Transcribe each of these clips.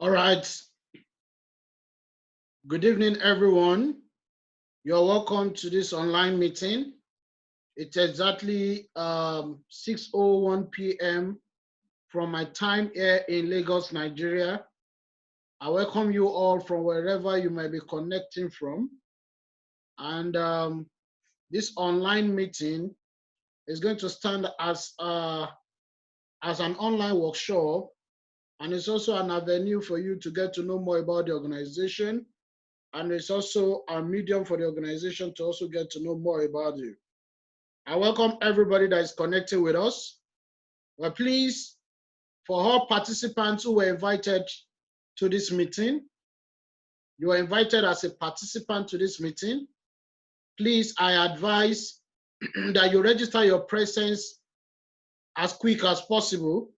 All right. Good evening, everyone. You're welcome to this online meeting. It's exactly 6:01 p.m. from my time here in Lagos, Nigeria. I welcome you all from wherever you might be connecting from. And this online meeting is going to stand as an online workshop, and it's also an avenue for you to get to know more about the organization, and it's also a medium for the organization to also get to know more about you. I welcome everybody that is connected with us. Well, please, for all participants who were invited to this meeting, you are invited as a participant to this meeting. Please, I advise that you register your presence as quick as possible,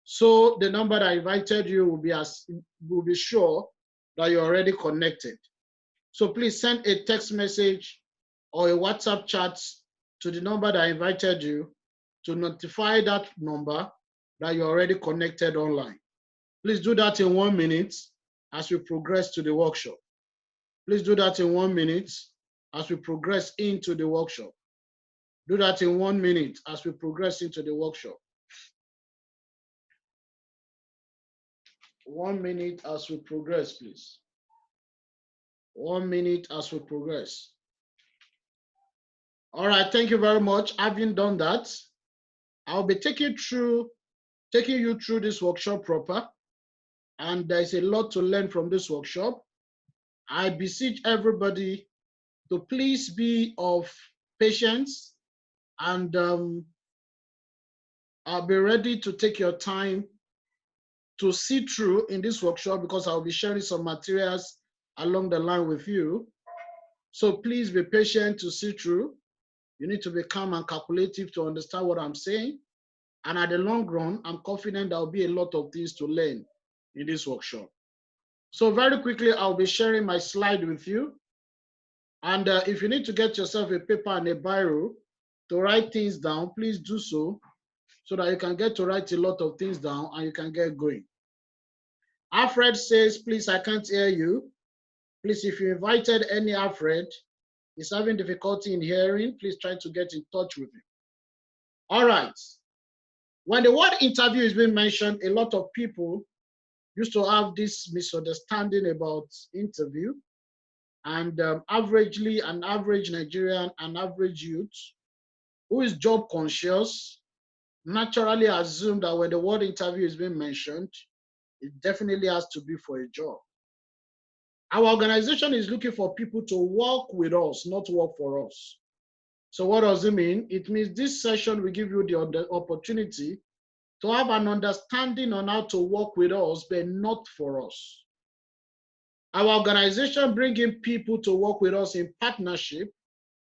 so the number that invited you will be sure that you're already connected. So please send a text message or a WhatsApp chat to the number that invited you to notify that number that you're already connected online. Please do that in 1 minute as we progress to the workshop. Please do that in 1 minute as we progress into the workshop. Do that in 1 minute as we progress into the workshop. 1 minute as we progress, please. 1 minute as we progress. All right, thank you very much. Having done that, I'll be taking you through this workshop proper, and there's a lot to learn from this workshop. I beseech everybody to please be of patience, and I'll be ready to take your time to see through in this workshop, because I'll be sharing some materials along the line with you. So please be patient to see through. You need to be calm and calculative to understand what I'm saying. And at the long run, I'm confident there will be a lot of things to learn in this workshop. So very quickly, I'll be sharing my slide with you. And if you need to get yourself a paper and a biro to write things down, please do so that you can get to write a lot of things down and you can get going. Alfred says, please, I can't hear you. Please, if you invited any Alfred, is having difficulty in hearing, please try to get in touch with him. All right. When the word interview is being mentioned, a lot of people used to have this misunderstanding about interview. And averagely, an average Nigerian, an average youth who is job conscious naturally assume that when the word interview is being mentioned, it definitely has to be for a job. Our organization is looking for people to work with us, not work for us. So what does it mean? It means this session will give you the opportunity to have an understanding on how to work with us, but not for us. Our organization brings in people to work with us in partnership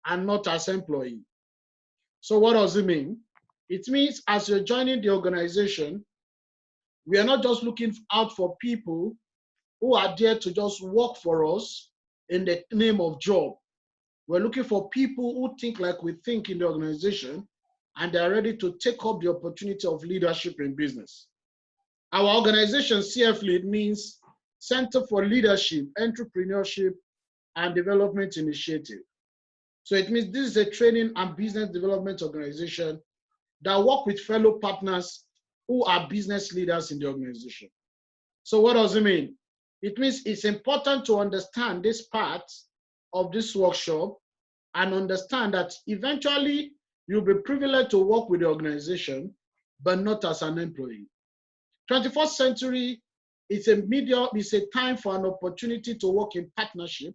and not as employees. So what does it mean? It means as you're joining the organization, we are not just looking out for people who are there to just work for us in the name of job. We're looking for people who think like we think in the organization, and they're ready to take up the opportunity of leadership in business. Our organization, CF Lead, means Center for Leadership, Entrepreneurship, and Development Initiative. So it means this is a training and business development organization that work with fellow partners who are business leaders in the organization. So what does it mean? It means it's important to understand this part of this workshop and understand that eventually you'll be privileged to work with the organization, but not as an employee. 21st century is a time for an opportunity to work in partnership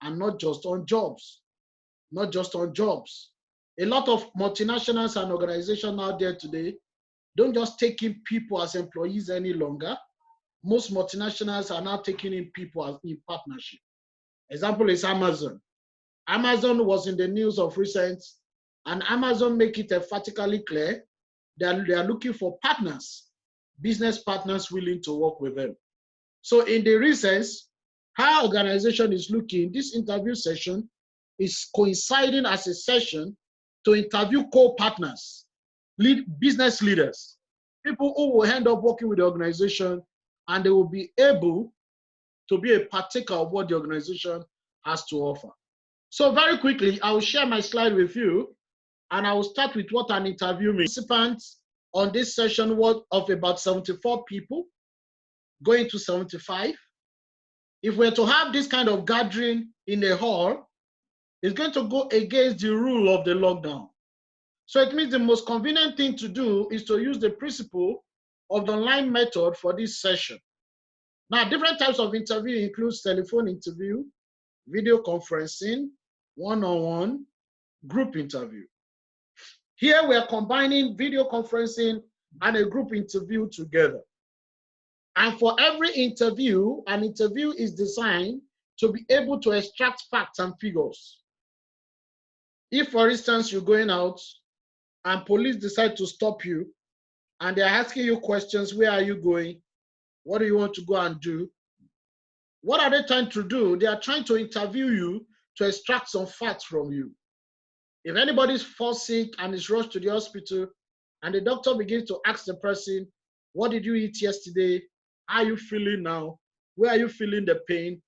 and not just on jobs. Not just on jobs. A lot of multinationals and organizations out there today don't just take in people as employees any longer. Most multinationals are now taking in people as in partnership. Example is Amazon. Amazon was in the news of recent, and Amazon make it emphatically clear that they are looking for partners, business partners willing to work with them. So in the recent, how organization is looking, this interview session is coinciding as a session to interview co-partners, business leaders, people who will end up working with the organization, and they will be able to be a partaker of what the organization has to offer. So very quickly, I will share my slide with you, and I will start with what an interview means. Participants on this session was of about 74 people, going to 75. If we're to have this kind of gathering in a hall, it's going to go against the rule of the lockdown. So it means the most convenient thing to do is to use the principle of the online method for this session. Now, different types of interview includes telephone interview, video conferencing, one-on-one, group interview. Here we are combining video conferencing and a group interview together. And for every interview, an interview is designed to be able to extract facts and figures. If, for instance, you're going out and police decide to stop you and they're asking you questions, where are you going? What do you want to go and do? What are they trying to do? They are trying to interview you to extract some facts from you. If anybody's fall sick and is rushed to the hospital and the doctor begins to ask the person, what did you eat yesterday? How are you feeling now? Where are you feeling the pain?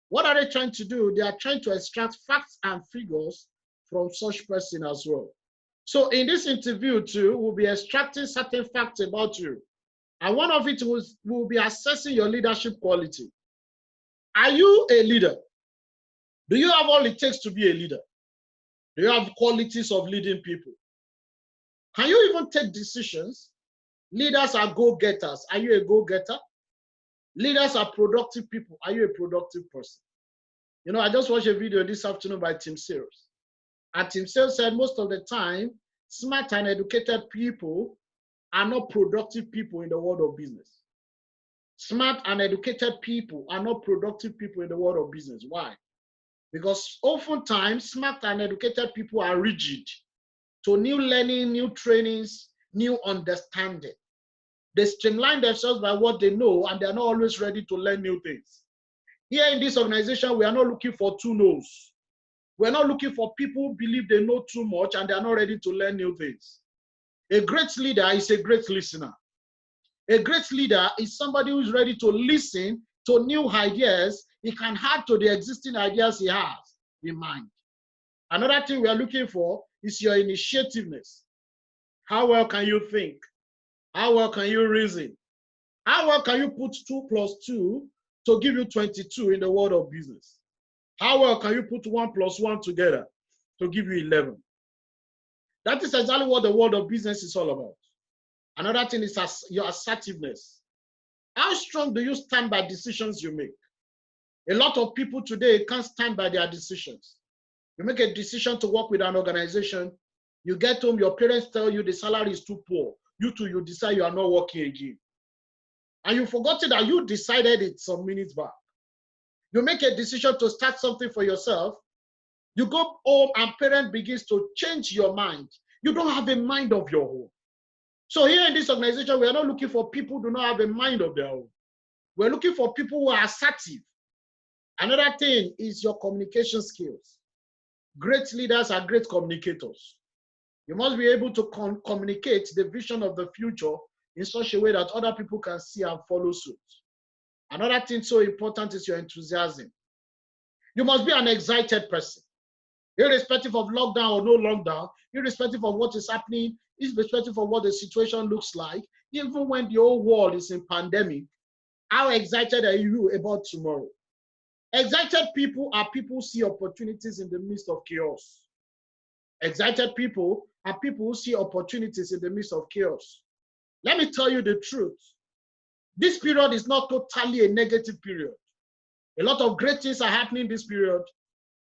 What are they trying to do? They are trying to extract facts and figures from such person as well. So in this interview too, we'll be extracting certain facts about you. And one of it will be assessing your leadership quality. Are you a leader? Do you have all it takes to be a leader? Do you have qualities of leading people? Can you even take decisions? Leaders are go-getters. Are you a go-getter? Leaders are productive people. Are you a productive person? You know, I just watched a video this afternoon by Tim Sales. And Tim Sales said most of the time, smart and educated people are not productive people in the world of business. Smart and educated people are not productive people in the world of business. Why? Because oftentimes, smart and educated people are rigid to new learning, new trainings, new understanding. They streamline themselves by what they know, and they're not always ready to learn new things. Here in this organization, we are not looking for two no's. We're not looking for people who believe they know too much and they're not ready to learn new things. A great leader is a great listener. A great leader is somebody who's ready to listen to new ideas. He can add to the existing ideas he has in mind. Another thing we are looking for is your initiativeness. How well can you think? How well can you reason? How well can you put 2 + 2 to give you 22 in the world of business? How well can you put 1 + 1 together to give you 11? That is exactly what the world of business is all about. Another thing is your assertiveness. How strong do you stand by decisions you make? A lot of people today can't stand by their decisions. You make a decision to work with an organization, you get home, your parents tell you the salary is too poor. You too, you decide you are not working again. And you've forgotten that you decided it some minutes back. You make a decision to start something for yourself, you go home and parent begins to change your mind. You don't have a mind of your own. So here in this organization, we are not looking for people who do not have a mind of their own. We're looking for people who are assertive. Another thing is your communication skills. Great leaders are great communicators. You must be able to communicate the vision of the future in such a way that other people can see and follow suit. Another thing so important is your enthusiasm. You must be an excited person. Irrespective of lockdown or no lockdown, irrespective of what is happening, irrespective of what the situation looks like, even when the whole world is in pandemic, how excited are you about tomorrow? Excited people are people who see opportunities in the midst of chaos. Excited people are people who see opportunities in the midst of chaos. Let me tell you the truth. This period is not totally a negative period. A lot of great things are happening in this period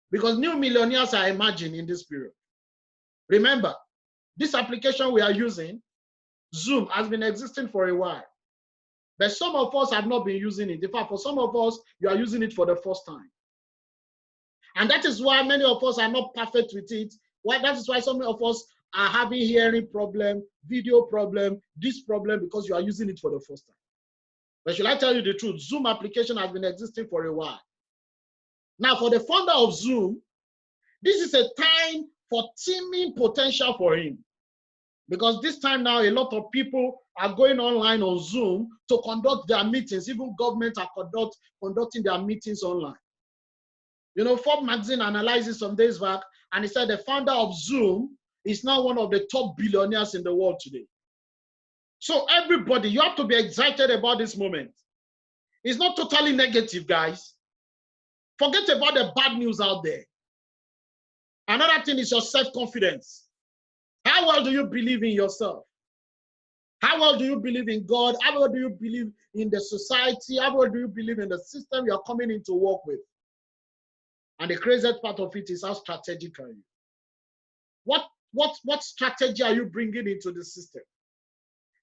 because new millionaires are emerging in this period. Remember, this application we are using, Zoom, has been existing for a while. But some of us have not been using it. In fact, for some of us, you are using it for the first time. And that is why many of us are not perfect with it. That is why some of us are having hearing problem, video problem, this problem, because you are using it for the first time. But should I tell you the truth? Zoom application has been existing for a while. Now, for the founder of Zoom, this is a time for teaming potential for him. Because this time now, a lot of people are going online on Zoom to conduct their meetings. Even governments are conducting their meetings online. You know, Forbes magazine analyzed it some days back, and he said the founder of Zoom is now one of the top billionaires in the world today. So everybody, you have to be excited about this moment. It's not totally negative, guys. Forget about the bad news out there. Another thing is your self-confidence. How well do you believe in yourself? How well do you believe in God? How well do you believe in the society? How well do you believe in the system you are coming in to work with? And the craziest part of it is how strategic are you? What strategy are you bringing into the system?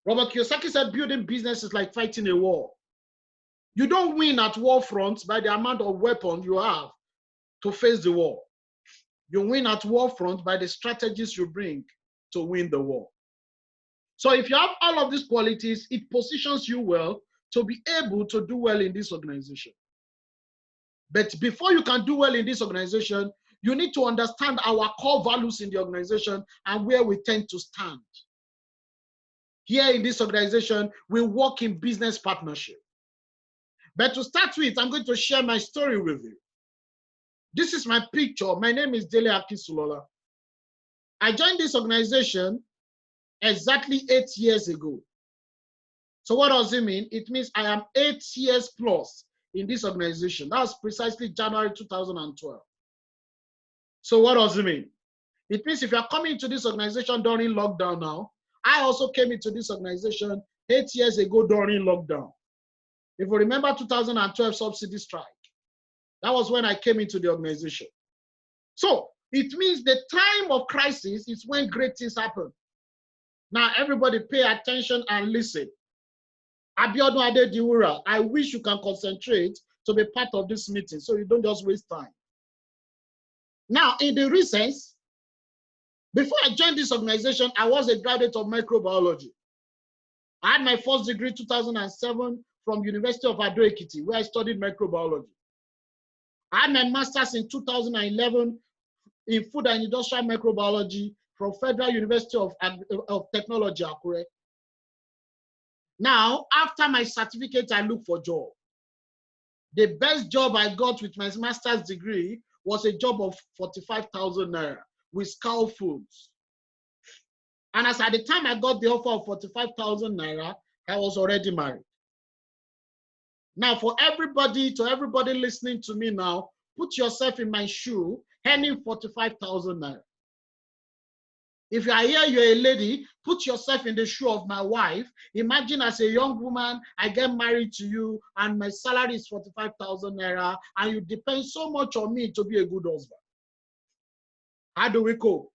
Robert Kiyosaki said building business is like fighting a war. You don't win at war front by the amount of weapons you have to face the war. You win at war front by the strategies you bring to win the war. So if you have all of these qualities, it positions you well to be able to do well in this organization. But before you can do well in this organization, you need to understand our core values in the organization and where we tend to stand. Here in this organization, we work in business partnership. But to start with, I'm going to share my story with you. This is my picture. My name is Dele. I joined this organization exactly 8 years ago. So what does it mean? It means I am 8 years plus in this organization. That was precisely January 2012. So what does it mean? It means if you are coming to this organization during lockdown now, I also came into this organization 8 years ago during lockdown. If you remember 2012 subsidy strike, that was when I came into the organization. So it means the time of crisis is when great things happen. Now everybody pay attention and listen. Abiodun Adediwura, I wish you can concentrate to be part of this meeting so you don't just waste time. Now, in the recess, before I joined this organization, I was a graduate of microbiology. I had my first degree in 2007 from University of Ado-Ekiti, where I studied microbiology. I had my master's in 2011 in food and industrial microbiology from Federal University of Technology, Akure. Now, after my certificate, I looked for a job. The best job I got with my master's degree was a job of 45,000 naira with Scowl Foods. And as at the time I got the offer of 45,000 naira, I was already married. Now, to everybody listening to me now, put yourself in my shoe, earning 45,000 naira. If you are here, you're a lady, put yourself in the shoe of my wife. Imagine as a young woman, I get married to you and my salary is 45,000 naira and you depend so much on me to be a good husband. How do we cope?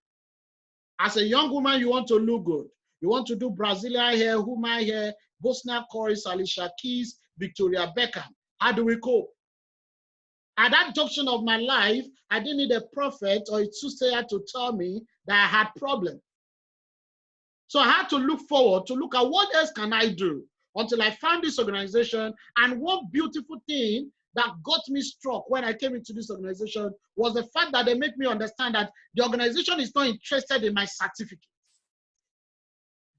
As a young woman, you want to look good. You want to do Brazilian hair, Huma hair, Bosnia Corey, Alicia Keys, Victoria Beckham. How do we cope? At that junction of my life, I didn't need a prophet or a soothsayer to tell me that I had problems. So I had to look forward to look at what else can I do until I found this organization. And one beautiful thing that got me struck when I came into this organization was the fact that they make me understand that the organization is not interested in my certificate.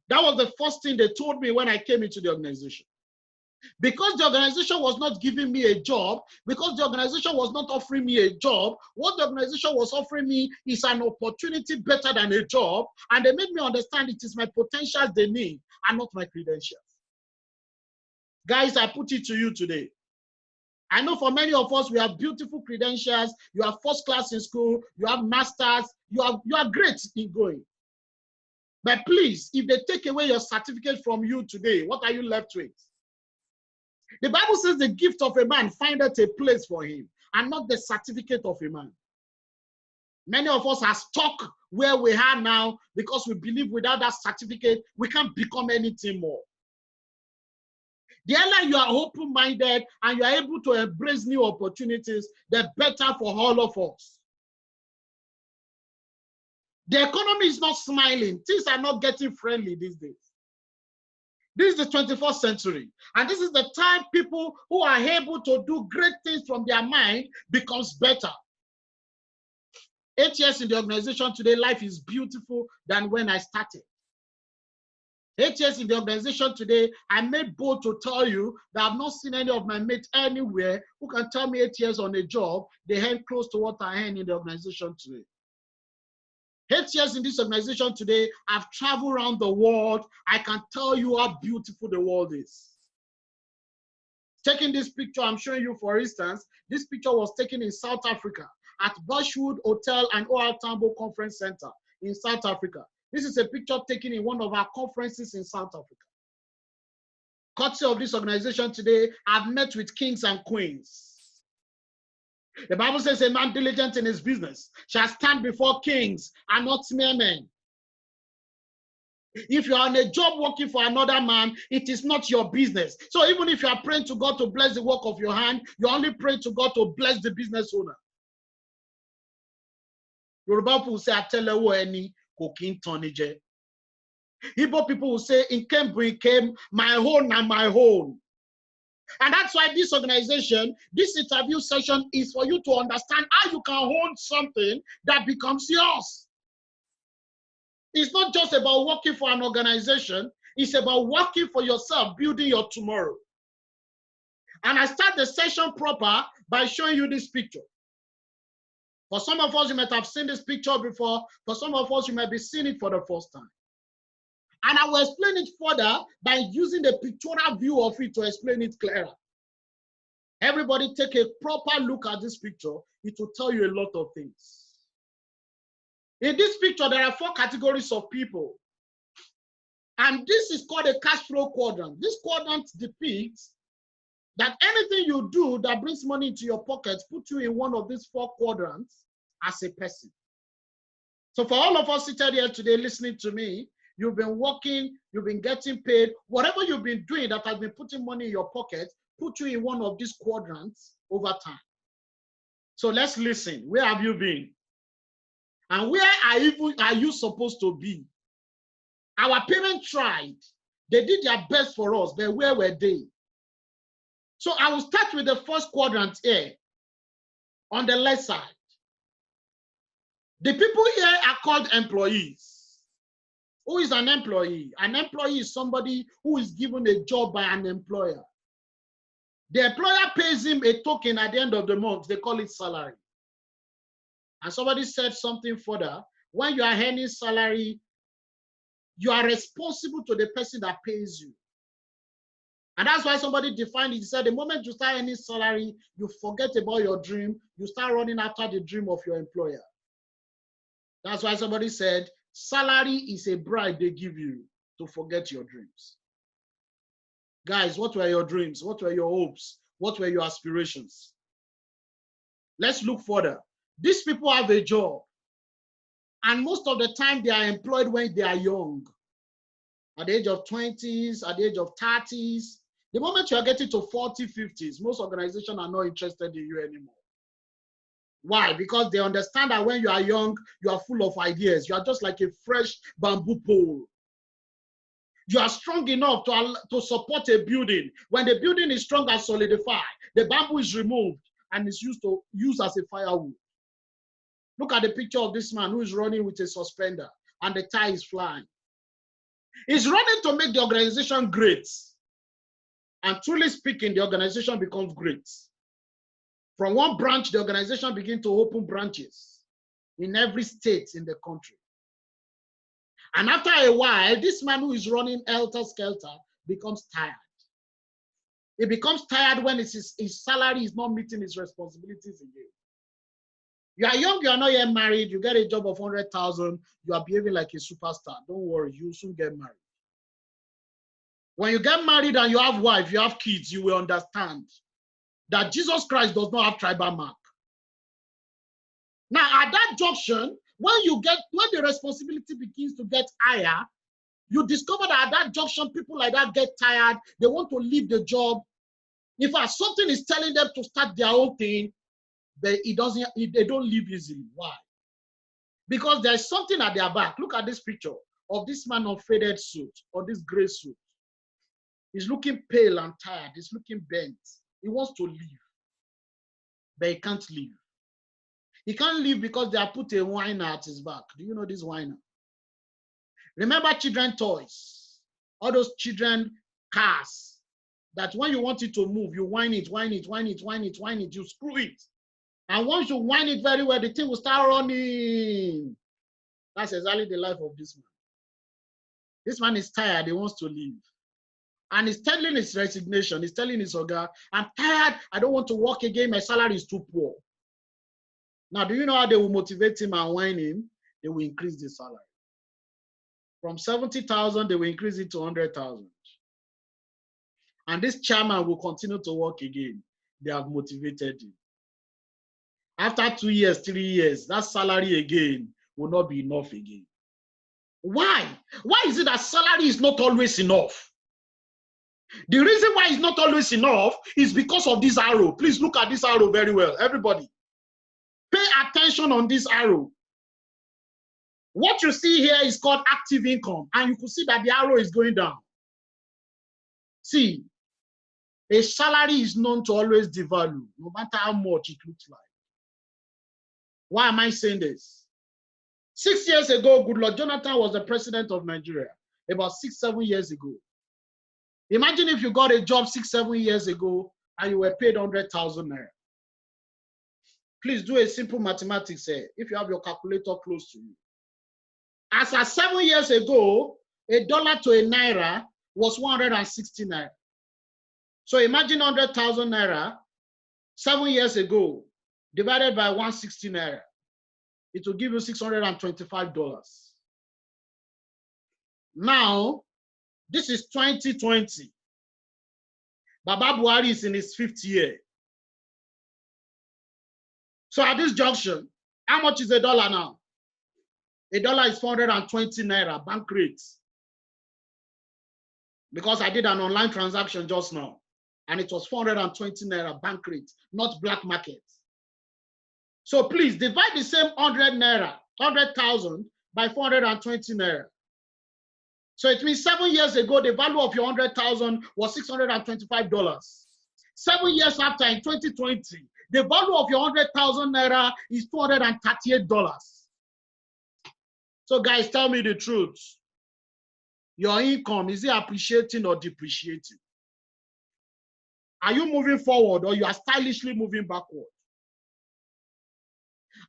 That was the first thing they told me when I came into the organization. Because the organization was not giving me a job, because the organization was not offering me a job, what the organization was offering me is an opportunity better than a job, and they made me understand it is my potentials they need and not my credentials. Guys, I put it to you today. I know for many of us, we have beautiful credentials, you are first class in school, you have masters, you are great in going. But please, if they take away your certificate from you today, what are you left with? The Bible says the gift of a man findeth a place for him, and not the certificate of a man. Many of us are stuck where we are now because we believe without that certificate, we can't become anything more. The earlier you are open-minded and you are able to embrace new opportunities, the better for all of us. The economy is not smiling. Things are not getting friendly these days. This is the 21st century. And this is the time people who are able to do great things from their mind becomes better. 8 years in the organization today, life is beautiful than when I started. 8 years in the organization today, I made bold to tell you that I've not seen any of my mates anywhere who can tell me 8 years on a job, they earn close to what I earn in the organization today. 8 years in this organization today, I've traveled around the world. I can tell you how beautiful the world is. Taking this picture I'm showing you, for instance, this picture was taken in South Africa at Bushwood Hotel and OR Tambo Conference Center in South Africa. This is a picture taken in one of our conferences in South Africa. Courtesy of this organization today, I've met with kings and queens. The Bible says a man diligent in his business shall stand before kings and not mere men. If you are on a job working for another man, it is not your business. So even if you are praying to God to bless the work of your hand, you only pray to God to bless the business owner. Yoruba people will say, Atelewo eni ko kin tonije. Igbo people will say, Ikem came, my own and my own. And that's why this organization, this interview session is for you to understand how you can own something that becomes yours. It's not just about working for an organization, it's about working for yourself, building your tomorrow. And I start the session proper by showing you this picture. For some of us, you might have seen this picture before. For some of us, you might be seeing it for the first time. And I will explain it further by using the pictorial view of it to explain it clearer. Everybody take a proper look at this picture. It will tell you a lot of things. In this picture, there are 4 categories of people. And this is called a cash flow quadrant. This quadrant depicts that anything you do that brings money into your pocket puts you in one of these 4 quadrants as a person. So for all of us seated here today listening to me, you've been working, you've been getting paid, whatever you've been doing that has been putting money in your pocket, put you in one of these quadrants over time. So let's listen. Where have you been? And where are you supposed to be? Our parents tried. They did their best for us, but where were they? So I will start with the first quadrant here, on the left side. The people here are called employees. Who is an employee? An employee is somebody who is given a job by an employer. The employer pays him a token at the end of the month. They call it salary. And somebody said something further. When you are earning salary, you are responsible to the person that pays you. And that's why somebody defined it. He said, the moment you start earning salary, you forget about your dream. You start running after the dream of your employer. That's why somebody said, salary is a bribe they give you to forget your dreams. Guys, what were your dreams? What were your hopes? What were your aspirations? Let's look further. These people have a job. And most of the time, they are employed when they are young. At the age of 20s, at the age of 30s. The moment you are getting to 40s, 50s, most organizations are not interested in you anymore. Why? Because they understand that when you are young, you are full of ideas. You are just like a fresh bamboo pole. You are strong enough to support a building. When the building is strong and solidified, the bamboo is removed and is used as a firewood. Look at the picture of this man who is running with a suspender and the tie is flying. He's running to make the organization great. And truly speaking, the organization becomes great. From one branch, the organization begins to open branches in every state in the country. And after a while, this man who is running helter-skelter becomes tired. He becomes tired when his salary is not meeting his responsibilities again. You are young, you are not yet married, you get a job of 100,000, you are behaving like a superstar. Don't worry, you'll soon get married. When you get married and you have wife, you have kids, you will understand that Jesus Christ does not have tribal mark. Now, at that junction, when the responsibility begins to get higher, you discover that at that junction, people like that get tired, they want to leave the job. In fact, something is telling them to start their own thing, they don't leave easily. Why? Because there's something at their back. Look at this picture of this man on faded suit, or this gray suit. He's looking pale and tired. He's looking bent. He wants to leave, but he can't leave. He can't leave because they have put a whiner at his back. Do you know this whiner? Remember children toys, all those children cars that when you want it to move, you whine it, whine it, whine it, whine it, whine it, you screw it. And once you whine it very well, the thing will start running. That's exactly the life of this man. This man is tired, he wants to leave. And he's telling his resignation, he's telling his oga, I'm tired, I don't want to work again, my salary is too poor. Now, do you know how they will motivate him and whine him? They will increase the salary. From 70,000, they will increase it to 100,000. And this chairman will continue to work again. They have motivated him. After 2 years, 3 years, that salary again will not be enough again. Why? Why is it that salary is not always enough? The reason why it's not always enough is because of this arrow. Please look at this arrow very well, everybody. Pay attention on this arrow. What you see here is called active income, and you can see that the arrow is going down. See, a salary is known to always devalue, no matter how much it looks like. Why am I saying this? 6 years ago, Goodluck Jonathan was the president of Nigeria, about 6, 7 years ago. Imagine if you got a job 6, 7 years ago and you were paid 100,000 naira. Please do a simple mathematics here, if you have your calculator close to you. As of 7 years ago, $1 to a naira was 160 naira. So imagine 100,000 naira 7 years ago divided by 160 naira. It will give you $625. Now, this is 2020. Baba Buhari is in his 5th year. So at this junction, how much is $1 now? $1 is 420 naira bank rate. Because I did an online transaction just now, and it was 420 naira bank rate, not black market. So please divide the same 100,000 by 420 naira. So it means 7 years ago, the value of your 100,000 was $625. 7 years after, in 2020, the value of your 100,000 naira is $238. So guys, tell me the truth. Your income, is it appreciating or depreciating? Are you moving forward or you are stylishly moving backward?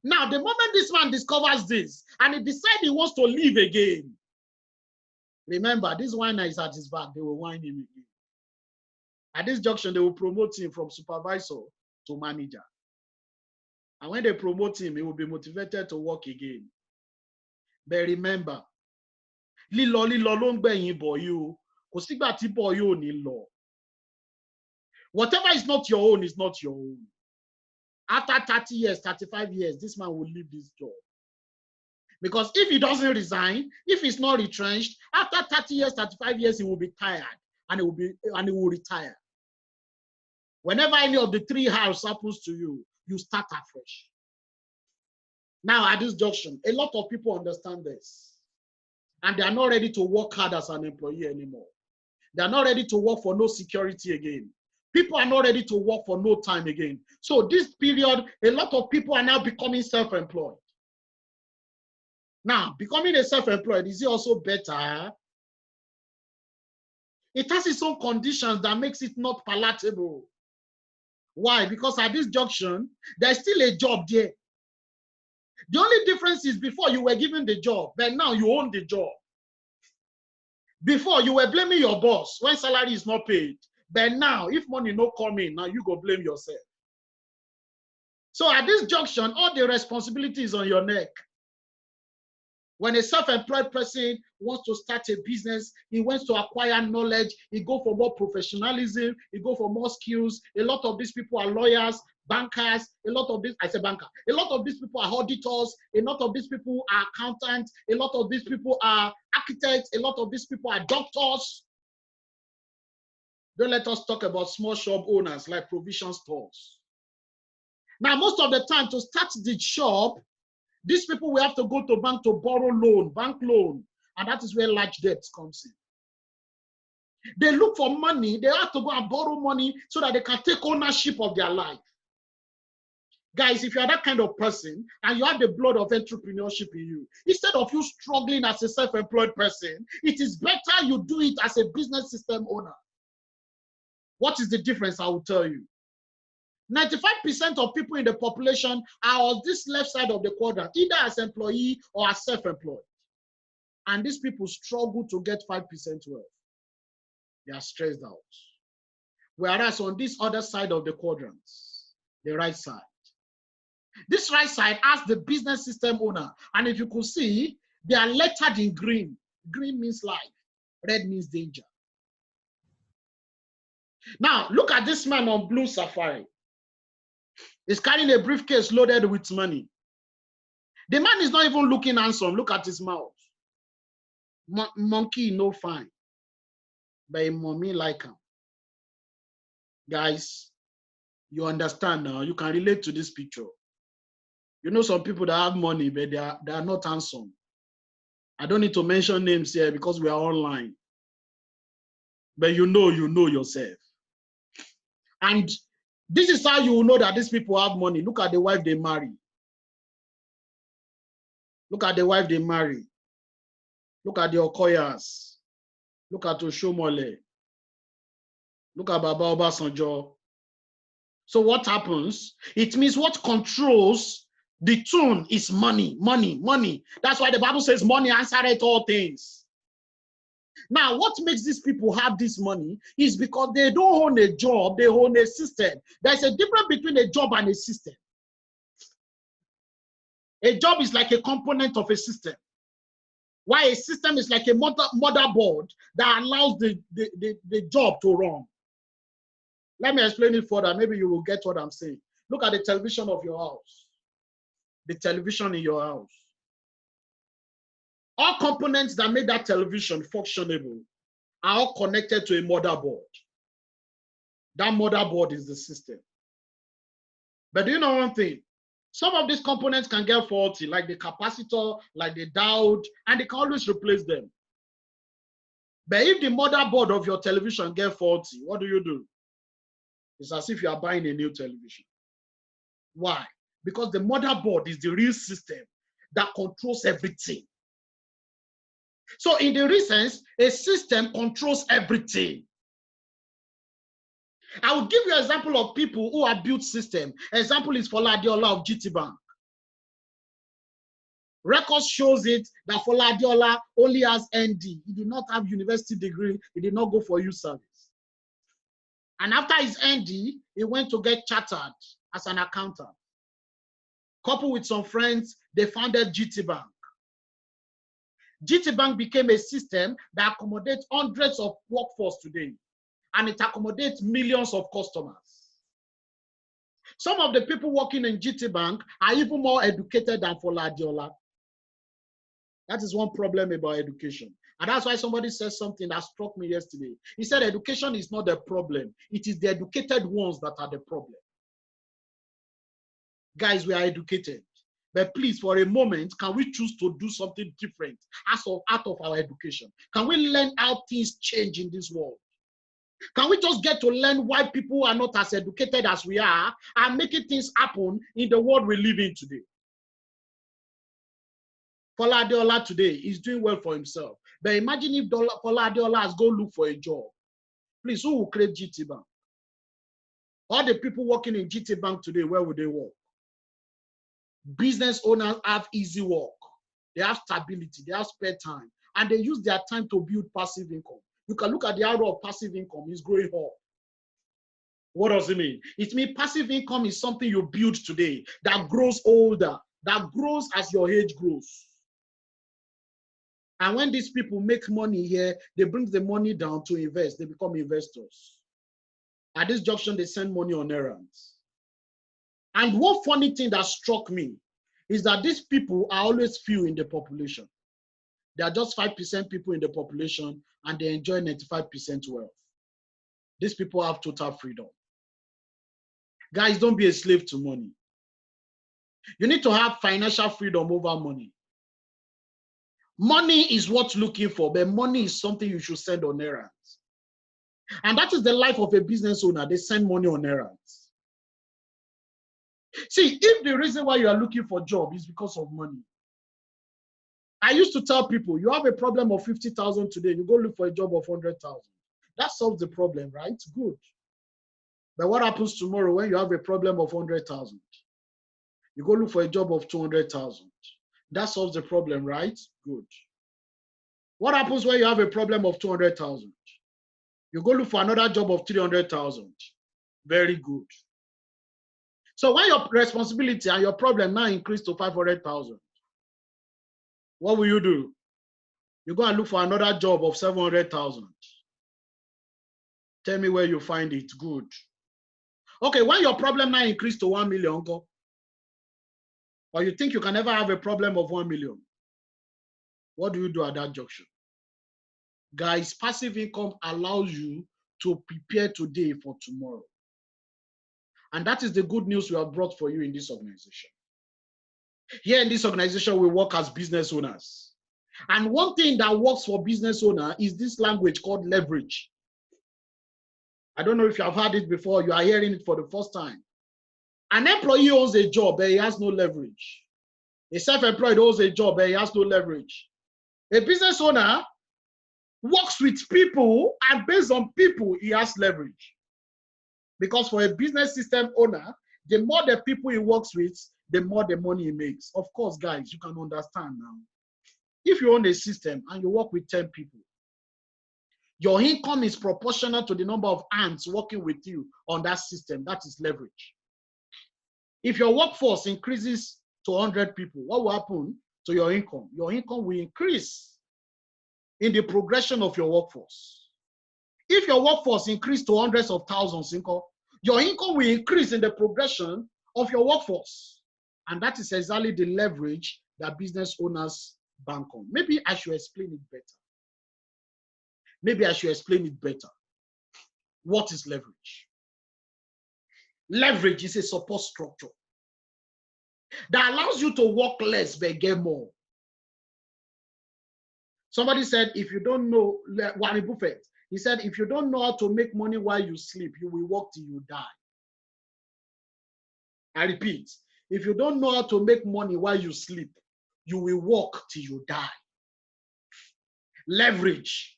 Now, the moment this man discovers this and he decides he wants to leave again, remember, this whiner is at his back. They will whine him again. At this junction, they will promote him from supervisor to manager. And when they promote him, he will be motivated to work again. But remember, lílọ ló ń gbẹ̀yìn bọ̀ yìí o. Kò sígbà tí bọ̀ yóò ní lọ. Whatever is not your own is not your own. After 30 years, 35 years, this man will leave this job. Because if he doesn't resign, if he's not retrenched, after 30 years, 35 years, he will be tired and he will retire. Whenever any of the three house happens to you, you start afresh. Now, at this junction, a lot of people understand this. And they are not ready to work hard as an employee anymore. They are not ready to work for no security again. People are not ready to work for no time again. So this period, a lot of people are now becoming self-employed. Now, becoming a self-employed, is it also better? It has its own conditions that makes it not palatable. Why? Because at this junction, there's still a job there. The only difference is before you were given the job, but now you own the job. Before you were blaming your boss when salary is not paid, but now if money no come in, now you go blame yourself. So at this junction, all the responsibility is on your neck. When a self-employed person wants to start a business, he wants to acquire knowledge, he go for more professionalism, he go for more skills. A lot of these people are lawyers, bankers, a lot of these, I say banker, a lot of these people are auditors, a lot of these people are accountants, a lot of these people are architects, a lot of these people are doctors. Don't let us talk about small shop owners like provision stores. Now, most of the time to start the shop, these people will have to go to bank to borrow loan, bank loan, and that is where large debts comes in. They look for money, they have to go and borrow money so that they can take ownership of their life. Guys, if you are that kind of person and you have the blood of entrepreneurship in you, instead of you struggling as a self-employed person, it is better you do it as a business system owner. What is the difference? I will tell you. 95% of people in the population are on this left side of the quadrant, either as employee or as self-employed. And these people struggle to get 5% wealth. They are stressed out. Whereas on this other side of the quadrants, the right side, this right side has the business system owner. And if you could see, they are lettered in green. Green means life. Red means danger. Now, look at this man on blue safari. He's carrying a briefcase loaded with money. The man is not even looking handsome. Look at his mouth. Monkey no fine. But a mommy like him. Guys, you understand now. You can relate to this picture. You know some people that have money, but they are not handsome. I don't need to mention names here because we are online. But you know yourself. And this is how you will know that these people have money. Look at the wife they marry. Look at the wife they marry. Look at the Okoyas. Look at Oshomole. Look at Baba Obasanjo. So what happens? It means what controls the tune is money, money, money. That's why the Bible says money answereth all things. Now, what makes these people have this money is because they don't own a job, they own a system. There's a difference between a job and a system. A job is like a component of a system, while a system is like a motherboard that allows the job to run. Let me explain it further. Maybe you will get what I'm saying. Look at the television of your house. The television in your house. All components that make that television functionable are all connected to a motherboard. That motherboard is the system. But do you know one thing? Some of these components can get faulty, like the capacitor, like the diode, and they can always replace them. But if the motherboard of your television gets faulty, what do? It's as if you are buying a new television. Why? Because the motherboard is the real system that controls everything. So in the real sense, a system controls everything. I will give you an example of people who have built system. Example is Fola Adeola of GT Bank. Records shows it that Fola Adeola only has ND. He did not have university degree. He did not go for youth service. And after his ND, he went to get chartered as an accountant. Coupled with some friends, they founded GT Bank. GT Bank became a system that accommodates hundreds of workforce today, and it accommodates millions of customers. Some of the people working in GT Bank are even more educated than Fola Adeola. That is one problem about education. And that's why somebody said something that struck me yesterday. He said education is not the problem. It is the educated ones that are the problem. Guys, we are educated. But please, for a moment, can we choose to do something different out of our education? Can we learn how things change in this world? Can we just get to learn why people are not as educated as we are and making things happen in the world we live in today? Fola Adeola today is doing well for himself. But imagine if Fola Adeola has go look for a job. Please, who will create GT Bank? All the people working in GT Bank today, where would they work? Business owners have easy work. They have stability. They have spare time. And they use their time to build passive income. You can look at the arrow of passive income. It's growing up. What does it mean? It means passive income is something you build today that grows older, that grows as your age grows. And when these people make money here, they bring the money down to invest. They become investors. At this junction, they send money on errands. And one funny thing that struck me is that these people are always few in the population. They are just 5% people in the population, and they enjoy 95% wealth. These people have total freedom. Guys, don't be a slave to money. You need to have financial freedom over money. Money is what you're looking for, but money is something you should send on errands. And that is the life of a business owner. They send money on errands. See, if the reason why you are looking for a job is because of money, I used to tell people, you have a problem of 50,000 today, you go look for a job of 100,000. That solves the problem, right? Good. But what happens tomorrow when you have a problem of 100,000? You go look for a job of 200,000. That solves the problem, right? Good. What happens when you have a problem of 200,000? You go look for another job of 300,000. Very good. So when your responsibility and your problem now increase to 500,000, what will you do? You go and look for another job of 700,000. Tell me where you find it. Good. Okay, when your problem now increase to 1 million, go. Or you think you can never have a problem of 1 million? What do you do at that junction? Guys, passive income allows you to prepare today for tomorrow. And that is the good news we have brought for you in this organization. Here in this organization, we work as business owners. And one thing that works for business owner is this language called leverage. I don't know if you have heard it before, you are hearing it for the first time. An employee owns a job, but he has no leverage. A self-employed owns a job, but he has no leverage. A business owner works with people, and based on people, he has leverage. Because for a business system owner, the more the people he works with, the more the money he makes. Of course, guys, you can understand now. If you own a system and you work with 10 people, your income is proportional to the number of hands working with you on that system. That is leverage. If your workforce increases to 100 people, what will happen to your income? Your income will increase in the progression of your workforce. If your workforce increases to hundreds of thousands, your income will increase in the progression of your workforce. And that is exactly the leverage that business owners bank on. Maybe I should explain it better. What is leverage? Leverage is a support structure that allows you to work less but get more. Somebody said, if you don't know, Warren Buffett, he said, if you don't know how to make money while you sleep, you will work till you die. I repeat, if you don't know how to make money while you sleep, you will work till you die. Leverage.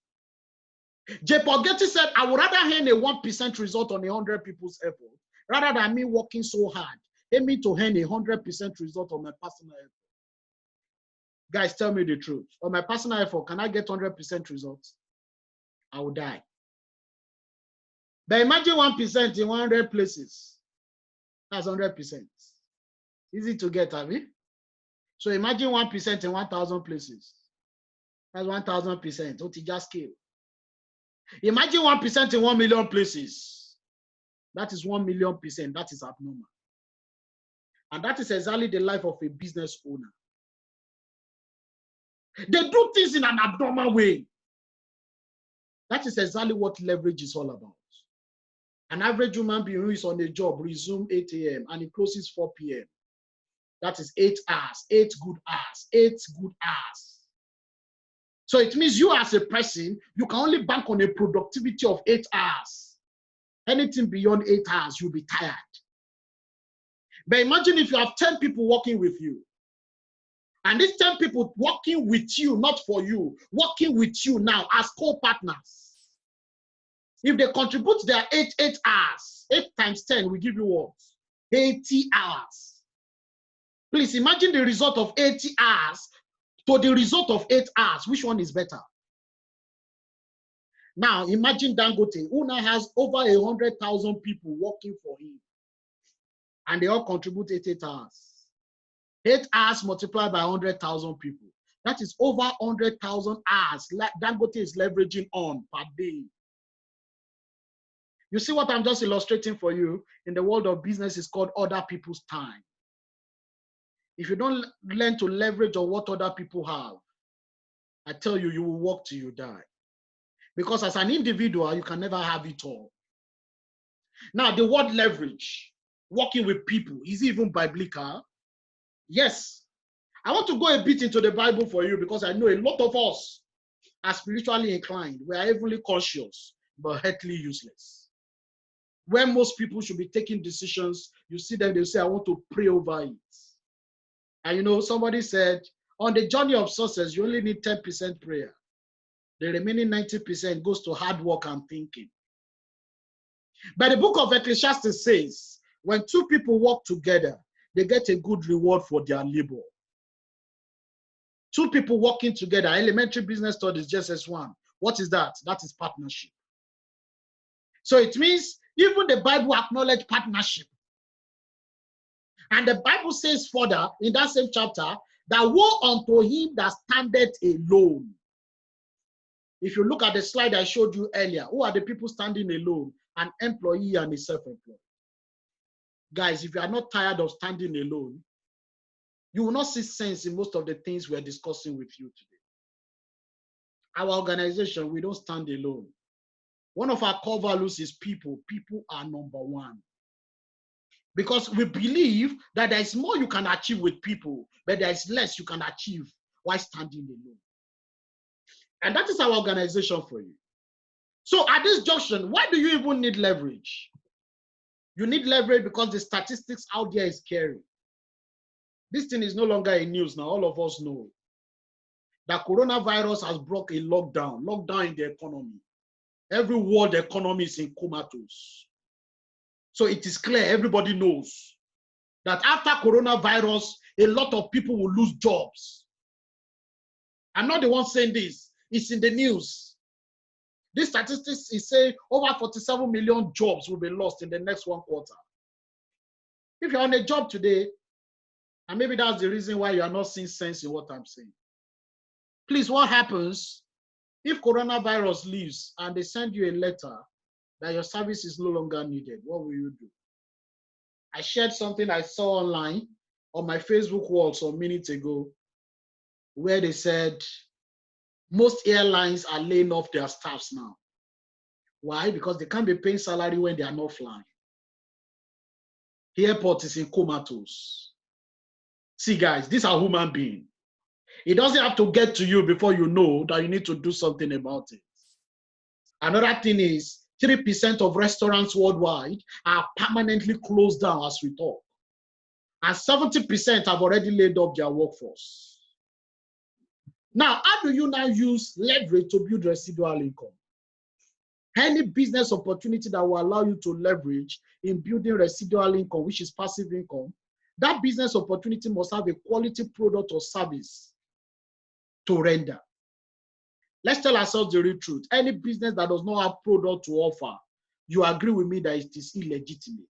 J. Paul Getty said, I would rather earn a 1% result on 100 people's effort rather than me working so hard, aiming to earn 100% result on my personal effort. Guys, tell me the truth. On my personal effort, can I get 100% results? I will die. But imagine 1% in 100 places. That's 100%. Easy to get, Abby. So imagine 1% in 1,000 places. That's 1,000%. What just scale? Imagine 1% in 1 million places. That is 1 million percent. That is abnormal. And that is exactly the life of a business owner. They do things in an abnormal way. That is exactly what leverage is all about. An average human being who is on a job resumes 8 a.m. and it closes 4 p.m. That is 8 hours, 8 good hours, 8 good hours. So it means you as a person, you can only bank on a productivity of 8 hours. Anything beyond 8 hours, you'll be tired. But imagine if you have 10 people working with you. And these 10 people working with you, not for you, working with you now as co-partners. If they contribute their 8 hours, 8 times 10 will give you what? 80 hours. Please imagine the result of 80 hours to the result of 8 hours. Which one is better? Now, imagine Dangote, who now has over 100,000 people working for him, and they all contribute 8 hours. 8 hours multiplied by 100,000 people. That is over 100,000 hours Dangote is leveraging on per day. You see what I'm just illustrating for you in the world of business is called other people's time. If you don't learn to leverage on what other people have, I tell you, you will work till you die. Because as an individual, you can never have it all. Now, the word leverage, working with people, is even biblical? Yes. I want to go a bit into the Bible for you because I know a lot of us are spiritually inclined. We are heavenly conscious, but earthly useless. When most people should be taking decisions, you see them, they say, I want to pray over it. And you know, somebody said, on the journey of success, you only need 10% prayer. The remaining 90% goes to hard work and thinking. But the book of Ecclesiastes says, when two people work together, they get a good reward for their labor. Two people working together, elementary business studies, just as one. What is that? That is partnership. So it means even the Bible acknowledges partnership. And the Bible says further in that same chapter that woe unto him that standeth alone. If you look at the slide I showed you earlier, who are the people standing alone? An employee and a self-employed. Guys, if you are not tired of standing alone, you will not see sense in most of the things we are discussing with you today. Our organization, we don't stand alone. One of our core values is people. People are number one. Because we believe that there is more you can achieve with people, but there is less you can achieve while standing alone. And that is our organization for you. So at this junction, why do you even need leverage? You need leverage because the statistics out there is scary. This thing is no longer in news now. All of us know that coronavirus has brought a lockdown in the economy. Every world economy is in comatose. So it is clear, everybody knows that after coronavirus, a lot of people will lose jobs. I'm not the one saying this. It's in the news. This statistics is saying over 47 million jobs will be lost in the next 1 quarter. If you're on a job today, and maybe that's the reason why you are not seeing sense in what I'm saying. Please, what happens if coronavirus leaves and they send you a letter that your service is no longer needed? What will you do? I shared something I saw online on my Facebook wall some minutes ago where they said most airlines are laying off their staffs now. Why? Because they can't be paying salary when they are not flying. The airport is in comatose. See, guys, these are human beings. It doesn't have to get to you before you know that you need to do something about it. Another thing is 3% of restaurants worldwide are permanently closed down as we talk. And 70% have already laid off their workforce. Now, how do you now use leverage to build residual income? Any business opportunity that will allow you to leverage in building residual income, which is passive income, that business opportunity must have a quality product or service to render. Let's tell ourselves the real truth. Any business that does not have product to offer, you agree with me that it is illegitimate.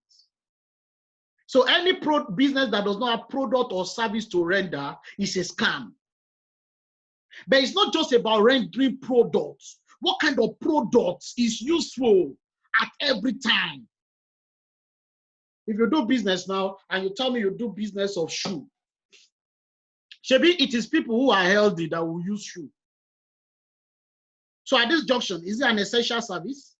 So any business that does not have product or service to render is a scam. But it's not just about rendering products. What kind of products is useful at every time? If you do business now and you tell me you do business of shoe, Shebi, it is people who are healthy that will use shoe. So at this junction, is it an essential service?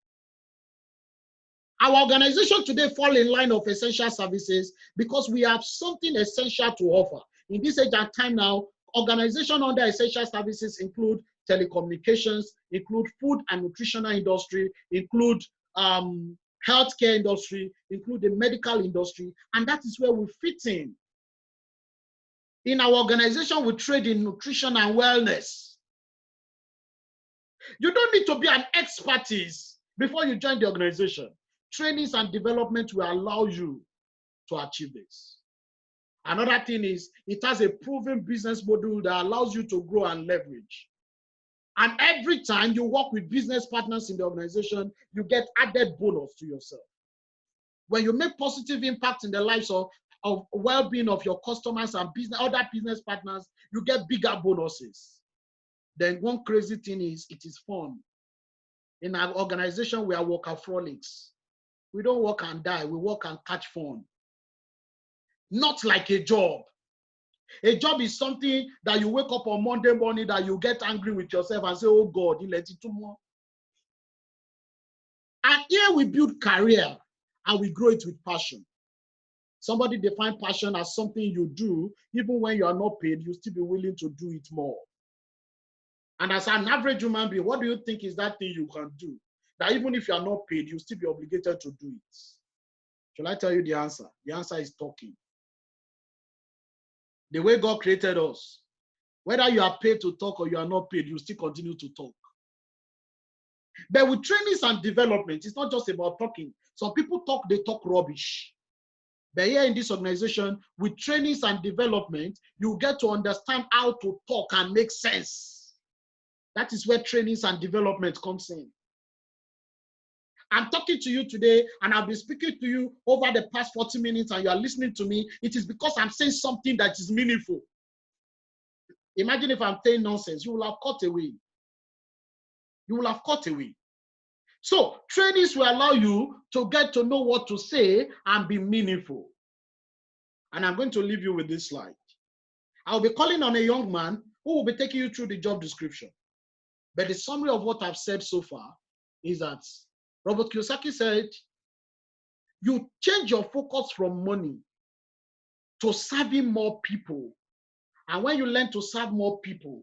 Our organization today fall in line of essential services because we have something essential to offer. In this age and time now, organization under essential services include telecommunications, include food and nutritional industry, include healthcare industry, include the medical industry, and that is where we fit in. In our organization, we trade in nutrition and wellness. You don't need to be an expertise before you join the organization. Trainings and development will allow you to achieve this. Another thing is, it has a proven business model that allows you to grow and leverage. And every time you work with business partners in the organization, you get added bonus to yourself. When you make positive impact in the lives of well-being of your customers and other business partners, you get bigger bonuses. Then one crazy thing is, it is fun. In our organization, we are workaholics. We don't work and die, we work and catch fun. Not like a job. A job is something that you wake up on Monday morning that you get angry with yourself and say, oh God, you let it too much. And here we build career and we grow it with passion. Somebody define passion as something you do, even when you are not paid, you still be willing to do it more. And as an average human being, what do you think is that thing you can do that even if you are not paid, you still be obligated to do it? Shall I tell you the answer? The answer is talking. The way God created us, whether you are paid to talk or you are not paid, you still continue to talk. But with trainings and development, it's not just about talking. Some people talk, they talk rubbish. But here in this organization, with trainings and development, you get to understand how to talk and make sense. That is where trainings and development comes in. I'm talking to you today, and I've been speaking to you over the past 40 minutes, and you are listening to me. It is because I'm saying something that is meaningful. Imagine if I'm saying nonsense, you will have cut away. You will have cut away. So trainings will allow you to get to know what to say and be meaningful. And I'm going to leave you with this slide. I'll be calling on a young man who will be taking you through the job description. But the summary of what I've said so far is that Robert Kiyosaki said, you change your focus from money to serving more people. And when you learn to serve more people,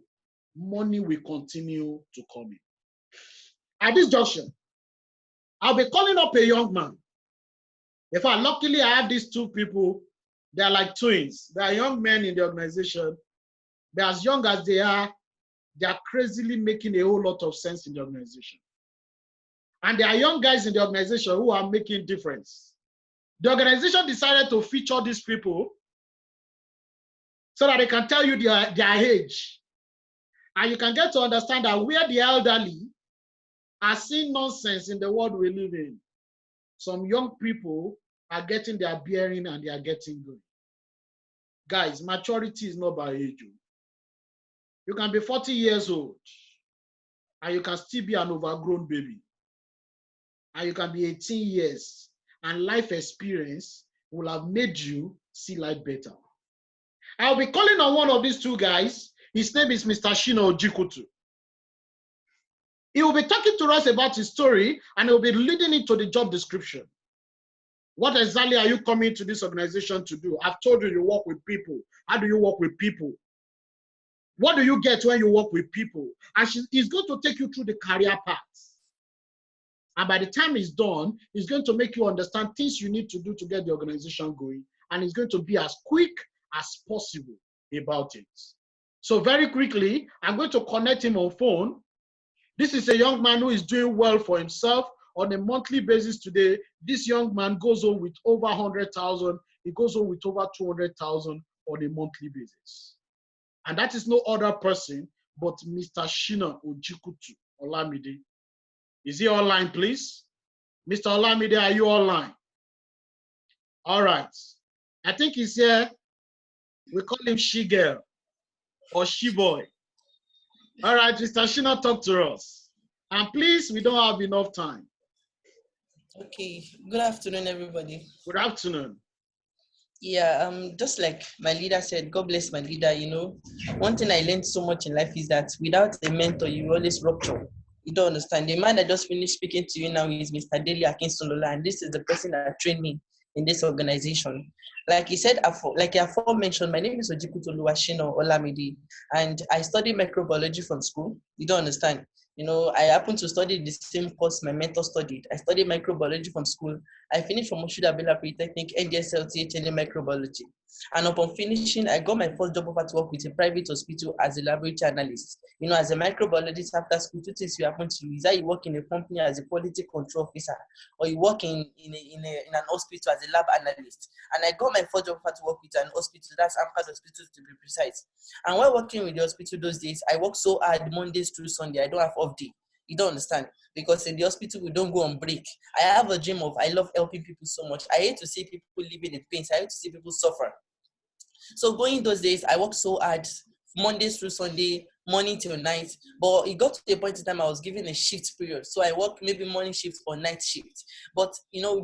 money will continue to come in. At this junction, I'll be calling up a young man. In fact, luckily I have these two people. They are like twins. They are young men in the organization. They're as young as they are crazily making a whole lot of sense in the organization. And there are young guys in the organization who are making difference. The organization decided to feature these people so that they can tell you their age. And you can get to understand that where the elderly are seeing nonsense in the world we live in, some young people are getting their bearing and they are getting good. Guys, maturity is not by age. You can be 40 years old and you can still be an overgrown baby. And you can be 18 years and life experience will have made you see life better. I'll be calling on one of these two guys. His name is Mr. Shina Ojikutu. He will be talking to us about his story and he will be leading into the job description. What exactly are you coming to this organization to do? I've told you, you work with people. How do you work with people? What do you get when you work with people? And he's going to take you through the career paths. And by the time he's done, he's going to make you understand things you need to do to get the organization going. And he's going to be as quick as possible about it. So very quickly, I'm going to connect him on phone. This is a young man who is doing well for himself on a monthly basis today. This young man goes on with over 100,000. He goes on with over 200,000 on a monthly basis. And that is no other person but Mr. Shina Ojikutu Olamide. Is he online, please? Mr. Olamide, are you online? All right. I think he's here. We call him She-Girl or She-Boy. All right, Mr. Shina, talk to us. And please, we don't have enough time. Okay. Good afternoon, everybody. Good afternoon. Yeah, just like my leader said, God bless my leader, you know. One thing I learned so much in life is that without a mentor, you always rupture. You don't understand. The man that just finished speaking to you now is Mr. Dele, and this is the person that trained me in this organization. Like he said, like I aforementioned, my name is Ojikutu Oluwashina Olamide, and I study microbiology from school. You don't understand. I happened to study the same course my mentor studied. I studied microbiology from school. I finished from Moshida Bella Polytechnic, NDSLT, HNA Microbiology. And upon finishing, I got my first job offer to work with a private hospital as a laboratory analyst. As a microbiologist after school, two things will happen to you. Is that you work in a company as a quality control officer, or you work in an hospital as a lab analyst. And I got my first job offer to work with an hospital, that's Amcas Hospital to be precise. And while working with the hospital those days, I worked so hard Mondays through Sunday. I don't have off day. You don't understand? Because in the hospital, we don't go on break. I have a dream of, I love helping people so much. I hate to see people living in pain. I hate to see people suffer. So going those days, I worked so hard, Mondays through Sunday, morning till night. But it got to a point in time I was given a shift period. So I work maybe morning shift or night shift. But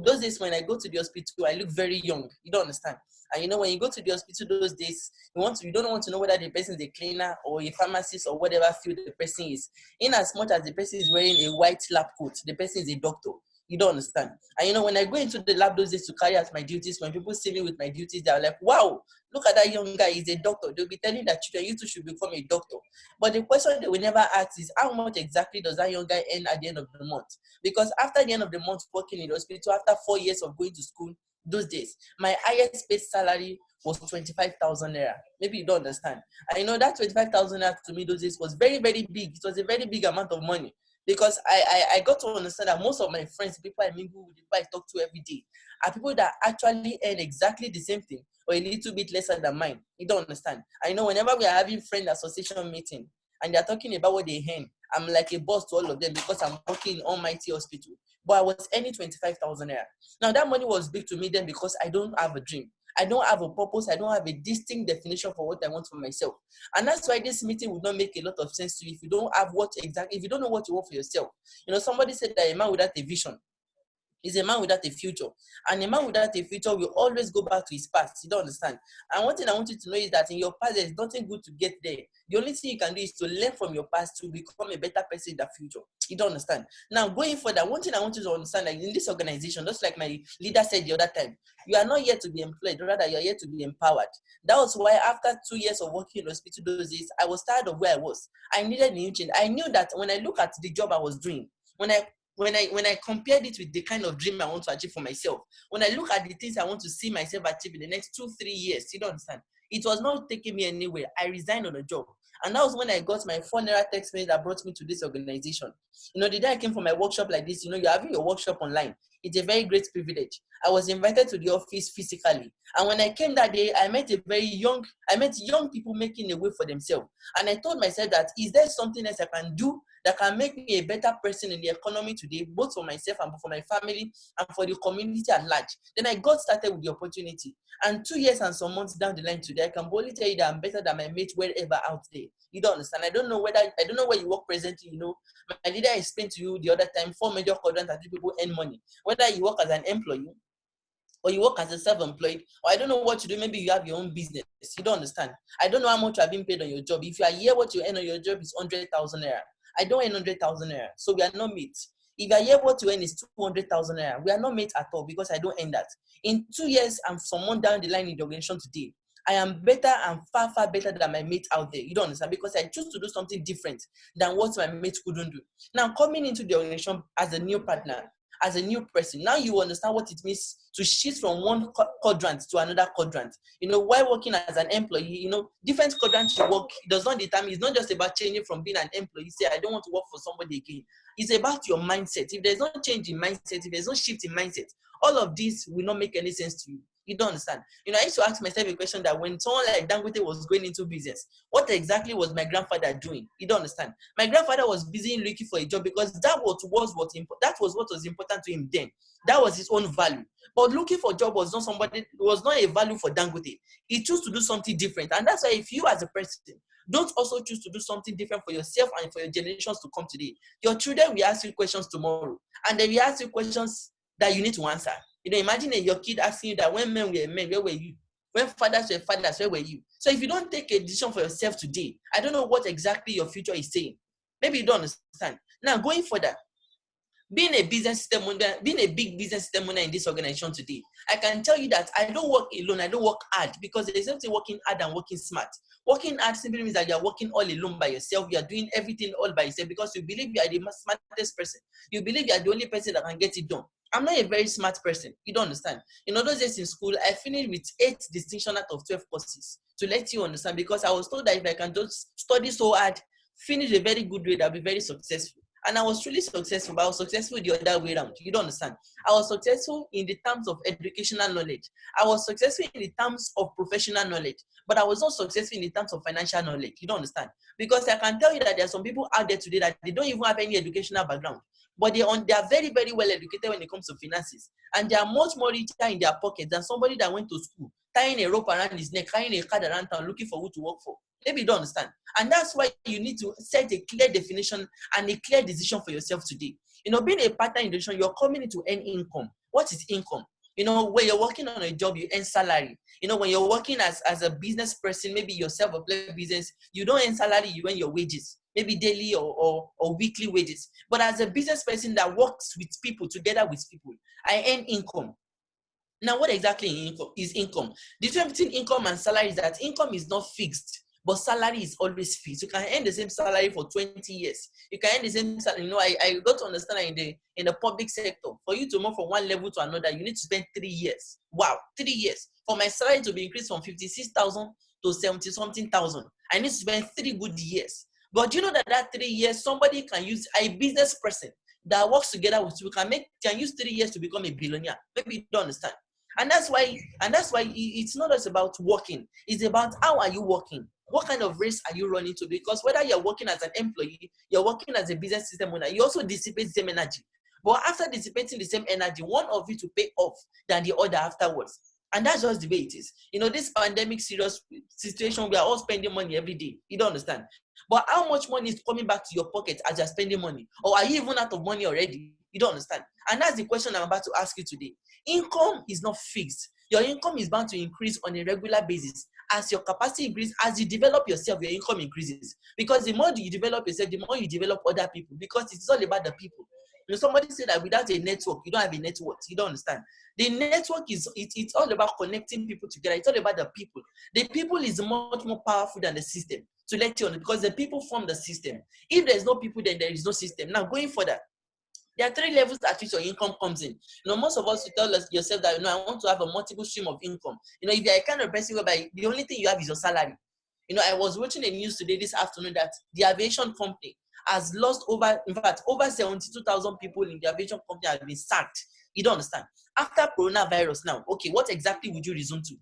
those days when I go to the hospital, I look very young. You don't understand. And when you go to the hospital those days, you don't want to know whether the person is a cleaner or a pharmacist or whatever field the person is. In as much as the person is wearing a white lab coat, the person is a doctor. You don't understand. And when I go into the lab those days to carry out my duties, when people see me with my duties, they're like, wow, look at that young guy, he's a doctor. They'll be telling that children, you too should become a doctor. But the question they will never ask is, how much exactly does that young guy earn at the end of the month? Because after the end of the month working in the hospital, after 4 years of going to school, those days, my highest paid salary was 25,000 naira. Maybe you don't understand. And that 25,000 naira to me those days was very, very big. It was a very big amount of money. Because I got to understand that most of my friends, people I mingle with, people I talk to every day, are people that actually earn exactly the same thing or a little bit lesser than mine. You don't understand. I know whenever we are having friend association meeting and they're talking about what they earn, I'm like a boss to all of them because I'm working in Almighty Hospital. But I was earning 25,000 naira. Now that money was big to me then because I don't have a dream. I don't have a purpose. I don't have a distinct definition for what I want for myself. And that's why this meeting would not make a lot of sense to you if you don't have if you don't know what you want for yourself. Somebody said that a man without a vision is a man without a future. And a man without a future will always go back to his past. You don't understand. And one thing I want you to know is that in your past, there's nothing good to get there. The only thing you can do is to learn from your past to become a better person in the future. You don't understand. Now, going further, one thing I want you to understand, like in this organization, just like my leader said the other time, you are not here to be employed, rather you are here to be empowered. That was why after 2 years of working in the hospital those days, I was tired of where I was. I needed a new change. I knew that when I look at the job I was doing, when I compared it with the kind of dream I want to achieve for myself, when I look at the things I want to see myself achieve in the next 2-3 years, you don't understand. It was not taking me anywhere. I resigned on the job. And that was when I got my 4 naira text message that brought me to this organization. The day I came for my workshop like this, you're having your workshop online. It's a very great privilege. I was invited to the office physically. And when I came that day, I met young people making a way for themselves. And I told myself that, is there something else I can do that can make me a better person in the economy today, both for myself and for my family and for the community at large? Then I got started with the opportunity. And 2 years and some months down the line today, I can boldly tell you that I'm better than my mates wherever out there. You don't understand. I don't know where you work presently. My leader explained to you the other time 4 major quadrants that people earn money. Whether you work as an employee or you work as a self-employed, or I don't know what you do, maybe you have your own business. You don't understand. I don't know how much you have been paid on your job. If you are here, what you earn on your job is 100,000 naira. I don't earn 100,000 naira, so we are not mates. If you are here, what you earn is 200,000 naira. We are not mates at all because I don't earn that. In 2 years and someone down the line in the organization today, I am better and far, far better than my mates out there. You don't understand, because I choose to do something different than what my mates couldn't do. Now, coming into the organization as a new partner, as a new person, now you understand what it means to shift from one quadrant to another quadrant. While working as an employee, different quadrants you work, it does not determine. It's not just about changing from being an employee, say, I don't want to work for somebody again. It's about your mindset. If there's no change in mindset, if there's no shift in mindset, all of this will not make any sense to you. You don't understand. I used to ask myself a question that when someone like Dangote was going into business, what exactly was my grandfather doing? You don't understand. My grandfather was busy looking for a job because that was what was important to him then. That was his own value. But looking for a job was not a value for Dangote. He chose to do something different. And that's why if you as a person don't also choose to do something different for yourself and for your generations to come today, your children will ask you questions tomorrow. And they will ask you questions that you need to answer. Imagine your kid asking you that when men were men, where were you? When fathers were fathers, where were you? So if you don't take a decision for yourself today, I don't know what exactly your future is saying. Maybe you don't understand. Now, going further, Being a business system owner, being a big business system owner in this organization today, I can tell you that I don't work alone, I don't work hard, because there's something working hard and working smart. Working hard simply means that you're working all alone by yourself, you're doing everything all by yourself because you believe you are the smartest person. You believe you are the only person that can get it done. I'm not a very smart person. You don't understand. In those days in school, I finished with 8 distinction out of 12 courses, to let you understand, because I was told that if I can just study so hard, finish a very good grade, I'll be very successful. And I was truly successful, but I was successful the other way around. You don't understand. I was successful in the terms of educational knowledge. I was successful in the terms of professional knowledge, but I was not successful in the terms of financial knowledge. You don't understand. Because I can tell you that there are some people out there today that they don't even have any educational background, but they are very, very well educated when it comes to finances. And they are much more richer in their pocket than somebody that went to school, tying a rope around his neck, carrying a card around town, looking for who to work for. Maybe you don't understand. And that's why you need to set a clear definition and a clear decision for yourself today. Being a partner in the decision, you're coming in to earn income. What is income? When you're working on a job, you earn salary. When you're working as a business person, maybe your self-employed business, you don't earn salary, you earn your wages, maybe daily or weekly wages. But as a business person that works with people, together with people, I earn income. Now, what exactly is income? The difference between income and salary is that income is not fixed, but salary is always fixed. You can earn the same salary for 20 years. You can earn the same salary. I got to understand that in the public sector, for you to move from one level to another, you need to spend 3 years. Wow, 3 years. For my salary to be increased from 56,000 to 70-something thousand, I need to spend 3 good years. But do you know that 3 years, somebody can use, a business person that works together with you can use 3 years to become a billionaire. Maybe you don't understand. And that's why it's not just about working. It's about how are you working? What kind of race are you running to? Because whether you're working as an employee, you're working as a business system owner, you also dissipate the same energy. But after dissipating the same energy, one of you to pay off than the other afterwards. And that's just the way it is. This pandemic serious situation, we are all spending money every day. You don't understand. But how much money is coming back to your pocket as you're spending money? Or are you even out of money already? You don't understand. And that's the question I'm about to ask you today. Income is not fixed. Your income is bound to increase on a regular basis. As your capacity increases, as you develop yourself, your income increases. Because the more you develop yourself, the more you develop other people. Because it's all about the people. Somebody said that without a network, you don't have a network. You don't understand. The network it's all about connecting people together. It's all about the people. The people is much more powerful than the system. To let you know, because the people form the system. If there's no people, then there is no system. Now, going further, there are 3 levels at which your income comes in. Most of us, you tell yourself that, I want to have a multiple stream of income. If you're a kind of person whereby the only thing you have is your salary. I was watching the news today, this afternoon, that the aviation company has lost over 72,000 people in the aviation company have been sacked. You don't understand. After coronavirus now, okay, what exactly would you resume to?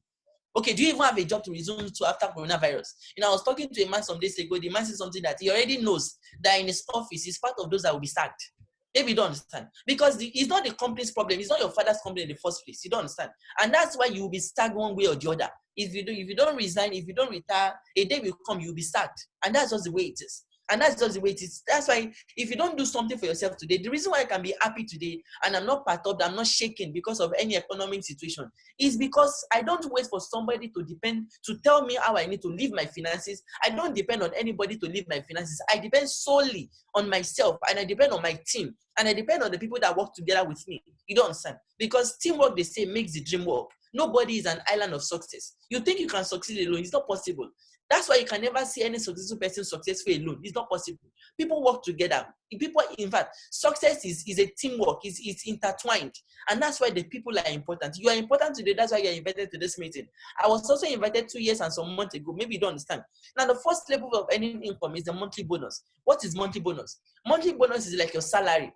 Okay, do you even have a job to resume to after coronavirus? I was talking to a man some days ago. The man said something that he already knows that in his office, he's part of those that will be sacked. Maybe you don't understand. Because it's not the company's problem. It's not your father's company in the first place. You don't understand. And that's why you will be sacked one way or the other. If you don't resign, if you don't retire, a day will come, you'll be sacked. And that's just the way it is. And that's just the way it is. That's why if you don't do something for yourself today, the reason why I can be happy today and I'm not perturbed, I'm not shaken because of any economic situation, is because I don't wait for somebody to tell me how I need to live my finances. I don't depend on anybody to live my finances. I depend solely on myself, and I depend on my team, and I depend on the people that work together with me. You don't understand? Because teamwork, they say, makes the dream work. Nobody is an island of success. You think you can succeed alone. It's not possible. That's why you can never see any successful person successful alone. It's not possible. People work together. In fact, success is a teamwork. It's intertwined. And that's why the people are important. You are important today. That's why you're invited to this meeting. I was also invited 2 years and some months ago. Maybe you don't understand. Now, the first level of earning income is the monthly bonus. What is monthly bonus? Monthly bonus is like your salary.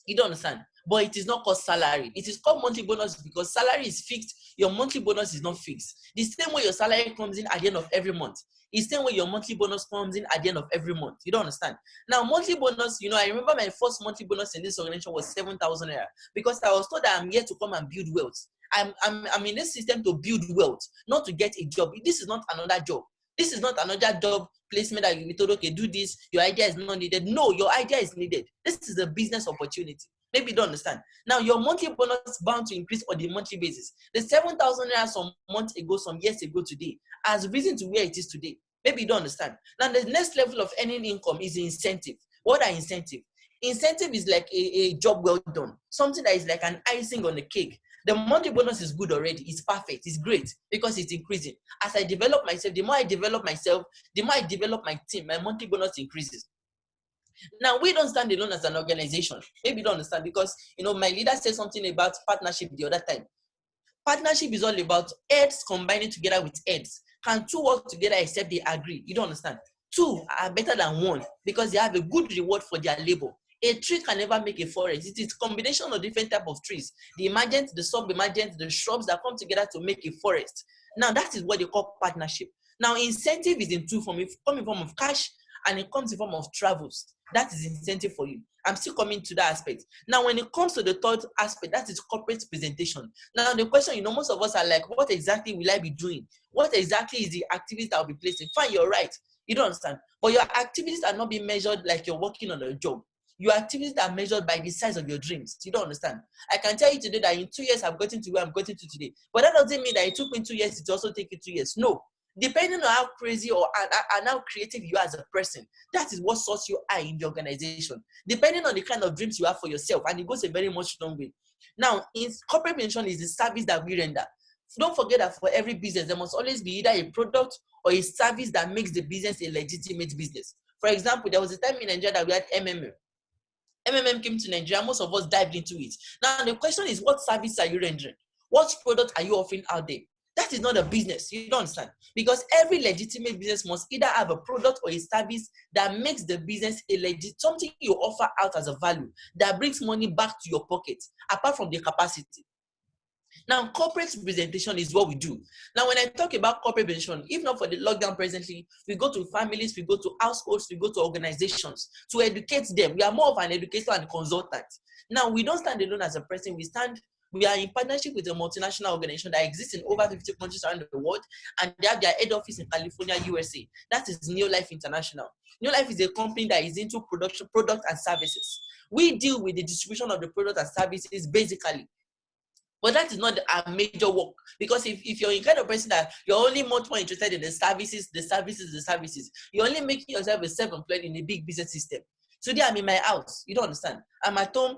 You don't understand. But it is not called salary. It is called monthly bonus because salary is fixed. Your monthly bonus is not fixed. The same way your salary comes in at the end of every month. It's the same way your monthly bonus comes in at the end of every month. You don't understand. Now, monthly bonus, I remember my first monthly bonus in this organization was 7,000 naira because I was told that I'm here to come and build wealth. I'm in this system to build wealth, not to get a job. This is not another job. This is not another job placement that you'll be told, okay, do this. Your idea is not needed. No, your idea is needed. This is a business opportunity. Maybe you don't understand. Now, your monthly bonus is bound to increase on the monthly basis. The 7,000 naira some months ago, some years ago today, has risen to where it is today. Maybe you don't understand. Now, the next level of earning income is incentive. What are incentive? Incentive is like a job well done, something that is like an icing on the cake. The monthly bonus is good already. It's perfect. It's great because it's increasing. As I develop myself, the more I develop myself, the more I develop my team, my monthly bonus increases. Now, we don't stand alone as an organization. Maybe you don't understand because, my leader said something about partnership the other time. Partnership is all about heads combining together with heads. Can two work together except they agree? You don't understand. Two are better than one because they have a good reward for their labor. A tree can never make a forest. It is a combination of different types of trees. The emergent, the sub-emergent, the shrubs that come together to make a forest. Now, that is what they call partnership. Now, incentive is in two forms. It comes in form of cash and it comes in form of travels. That is incentive for you. I'm still coming to that aspect. Now, when it comes to the third aspect, that is corporate presentation. Now, the question, most of us are like, what exactly will I be doing? What exactly is the activities that I'll be placing? Fine, you're right. You don't understand. But your activities are not being measured like you're working on a job. Your activities are measured by the size of your dreams. You don't understand. I can tell you today that in 2 years, I've gotten to where I'm getting to today. But that doesn't mean that it took me 2 years to also take you 2 years. No. Depending on how crazy and how creative you are as a person, that is what sorts you are in the organization. Depending on the kind of dreams you have for yourself, and it goes a very much long way. Now, in corporate mention is the service that we render. Don't forget that for every business, there must always be either a product or a service that makes the business a legitimate business. For example, there was a time in Nigeria that we had MMM. MMM came to Nigeria, most of us dived into it. Now, the question is, what service are you rendering? What product are you offering out there? That is not a business. You don't understand. Because every legitimate business must either have a product or a service that makes the business a legit, something you offer out as a value that brings money back to your pocket, apart from the capacity. Now, corporate presentation is what we do. Now, when I talk about corporate presentation, if not for the lockdown presently, we go to families, we go to households, we go to organizations to educate them. We are more of an educator and consultant. Now, we don't stand alone as a person. We are in partnership with a multinational organization that exists in over 50 countries around the world, and they have their head office in California, USA. That is Neolife International. Neolife is a company that is into production, product and services. We deal with the distribution of the product and services basically. But that is not a major work, because if you're a kind of person that you're only much more interested in the services, you're only making yourself a self-employed in a big business system. Today I'm in my house. You don't understand. I'm at home.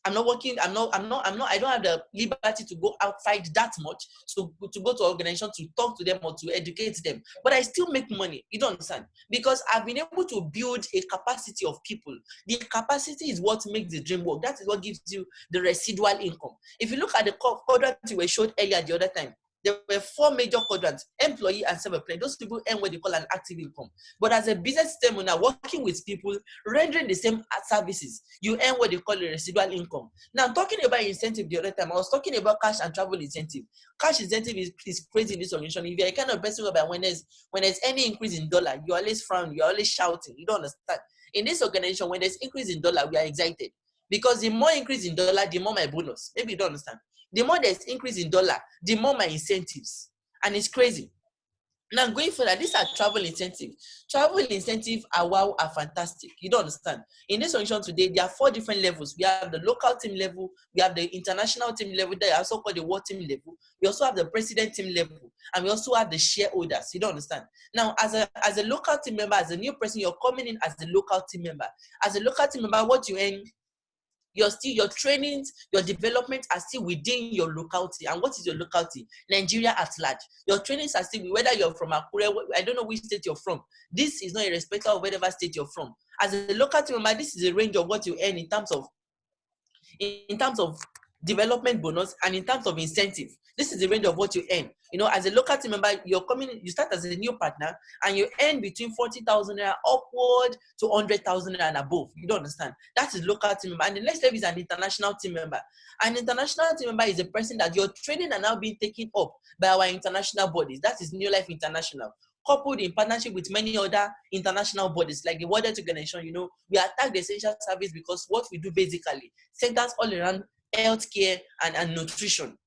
I'm not working. I don't have the liberty to go outside that much to go to organization to talk to them or to educate them. But I still make money. You don't understand? Because I've been able to build a capacity of people. The capacity is what makes the dream work. That is what gives you the residual income. If you look at the quadrant you were showed earlier the other time, there were 4 major quadrants: employee and self-employed. Those people earn what they call an active income. But as a business system owner, working with people, rendering the same services, you earn what they call a residual income. Now, talking about incentive the other time, I was talking about cash and travel incentive. Cash incentive is crazy in this organization. If you're a kind of person whereby when there's any increase in dollar, you always frown, you're always shouting. You don't understand. In this organization, when there's increase in dollar, we are excited. Because the more increase in dollar, the more my bonus. Maybe you don't understand. The more there's increase in dollar, the more my incentives. And it's crazy. Now, going further, these are travel incentives. Travel incentives are fantastic. You don't understand. In this organization today, there are 4 different levels. We have the local team level, we have the international team level, they are also called the world team level. We also have the president team level, and we also have the shareholders. You don't understand. Now, as a local team member, as a new person, you're coming in as a local team member. As a local team member, what you earn, your trainings, your development are still within your locality. And what is your locality? Nigeria at large. Your trainings are still, whether you're from Akure, I don't know which state you're from. This is not irrespective of whatever state you're from. As a local team member, this is a range of what you earn in terms of development bonus and in terms of incentive. This is the range of what you earn. As a local team member, you start as a new partner and you earn between 40,000 naira upward to 100,000 naira and above. You don't understand. That is local team member. And the next level is an international team member. An international team member is a person that your training are now being taken up by our international bodies. That is Neolife International, coupled in partnership with many other international bodies like the World Health Organization. We attack the essential service because what we do basically centers all around healthcare and nutrition.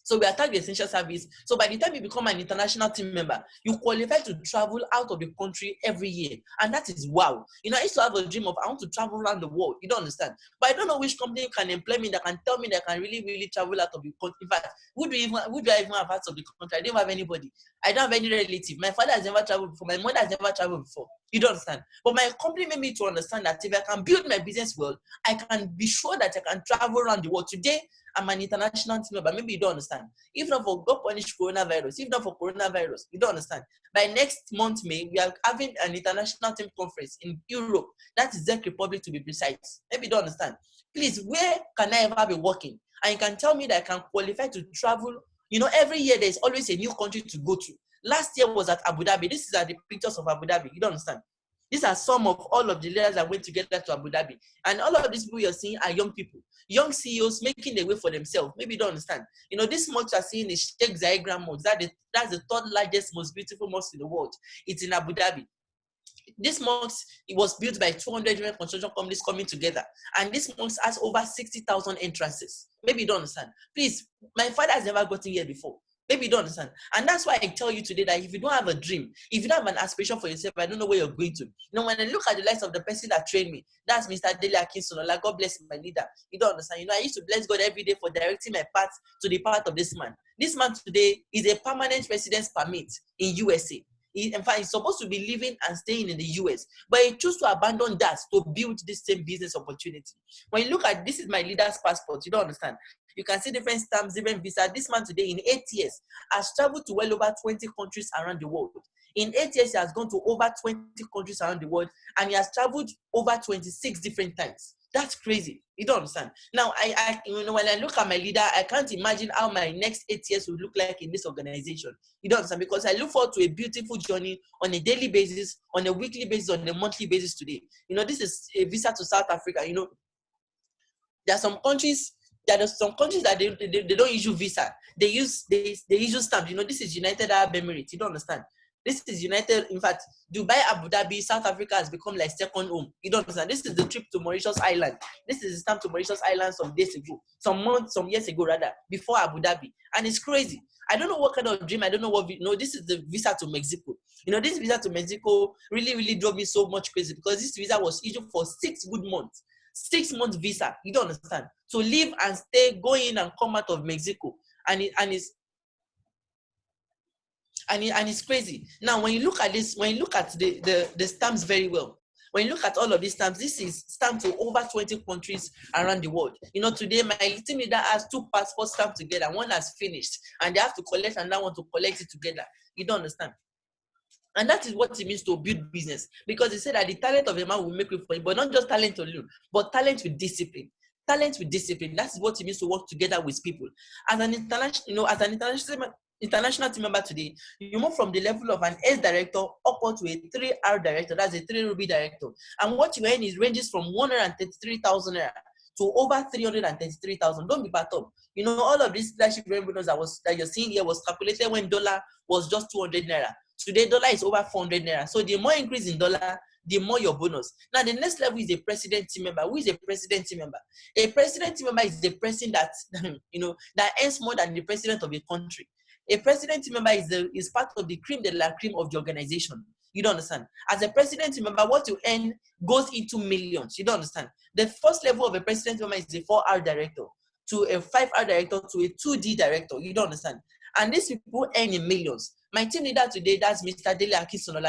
So we attack the essential service. So by the time you become an international team member, you qualify to travel out of the country every year. And that is wow. I used to have a dream of I want to travel around the world. You don't understand. But I don't know which company can employ me that can tell me that I can really, really travel out of the country. In fact, who do I even have out of the country? I don't have anybody. I don't have any relative. My father has never traveled before. My mother has never traveled before. You don't understand. But my company made me to understand that if I can build my business well, I can be sure that I can travel around the world. Today, I'm an international team member. Maybe you don't understand. If not for God punish coronavirus, if not for coronavirus, you don't understand. By next month, May, we are having an international team conference in Europe. That is Czech Republic to be precise. Maybe you don't understand. Please, where can I ever be working? And you can tell me that I can qualify to travel. Every year there's always a new country to go to. Last year was at Abu Dhabi. This is at the pictures of Abu Dhabi. You don't understand. These are some of all of the leaders that went together to Abu Dhabi. And all of these people you're seeing are young people, young CEOs making the way for themselves. Maybe you don't understand. This mosque you're seeing is Sheikh Zayed Mosque. That's the third largest, most beautiful mosque in the world. It's in Abu Dhabi. This mosque, it was built by 200 different construction companies coming together. And this mosque has over 60,000 entrances. Maybe you don't understand. Please, my father has never gotten here before. Maybe you don't understand. And that's why I tell you today that if you don't have a dream, if you don't have an aspiration for yourself, I don't know where you're going to. When I look at the lives of the person that trained me, that's Mr. Dele. God bless my leader. You don't understand. I used to bless God every day for directing my path to the path of this man. This man today is a permanent residence permit in USA. In fact, he's supposed to be living and staying in the US, but he chose to abandon that to build this same business opportunity. When you look at this, is my leader's passport. You don't understand. You can see different stamps, different visa. This man today, in 8 years, has traveled to well over 20 countries around the world. In 8 years, he has gone to over 20 countries around the world, and he has traveled over 26 different times. That's crazy. You don't understand. Now, when I look at my leader, I can't imagine how my next 8 years will look like in this organization. You don't understand, because I look forward to a beautiful journey on a daily basis, on a weekly basis, on a monthly basis today. This is a visa to South Africa. There are some countries that they don't issue visa. They issue stamp. This is United Arab Emirates. You don't understand. This is United. In fact, Dubai, Abu Dhabi, South Africa has become like second home. You don't understand. This is the trip to Mauritius Island. This is the stamp to Mauritius Island some days ago, some years ago rather, before Abu Dhabi, and it's crazy. I don't know what kind of dream. I don't know what. This is the visa to Mexico. This visa to Mexico really, really drove me so much crazy, because this visa was issued for 6 good months. 6 months visa. You don't understand. To live and stay, go in and come out of Mexico, and it's crazy. Now, when you look at this, when you look at the stamps very well, when you look at all of these stamps, this is stamped to over 20 countries around the world. Today my team leader has 2 passports stamped together. One has finished, and they have to collect another one to collect it together. You don't understand. And that is what it means to build business, because they say that the talent of a man will make way for him, but not just talent alone, but talent with discipline. Talent with discipline. That is what it means to work together with people. As an international team member today, you move from the level of an S director upward to a 3R director. That's a 3 Ruby director. And what you earn ranges from 133,000 naira to over 333,000. Don't be bad up. All of this leadership bonus that you're seeing here was calculated when dollar was just 200 naira. Today, dollar is over 400 naira. So the more increase in dollar, the more your bonus. Now, the next level is a president team member. Who is a president team member? A president team member is the person that, that earns more than the president of a country. A president team member is part of the cream de la cream of the organization. You don't understand. As a president team member, what you earn goes into millions. You don't understand. The first level of a president member is a 4R director, to a 5R director, to a 2D director. You don't understand. And these people earn in millions. My team leader today, that's Mr. Dele,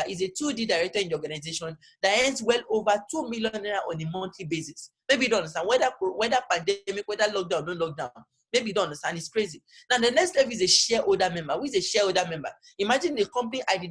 is a 2D director in the organization that earns well over 2 million naira on a monthly basis. Maybe you don't understand. Whether pandemic, whether lockdown, no lockdown. Maybe you don't understand. It's crazy. Now, the next level is a shareholder member. Who is a shareholder member? Imagine the company I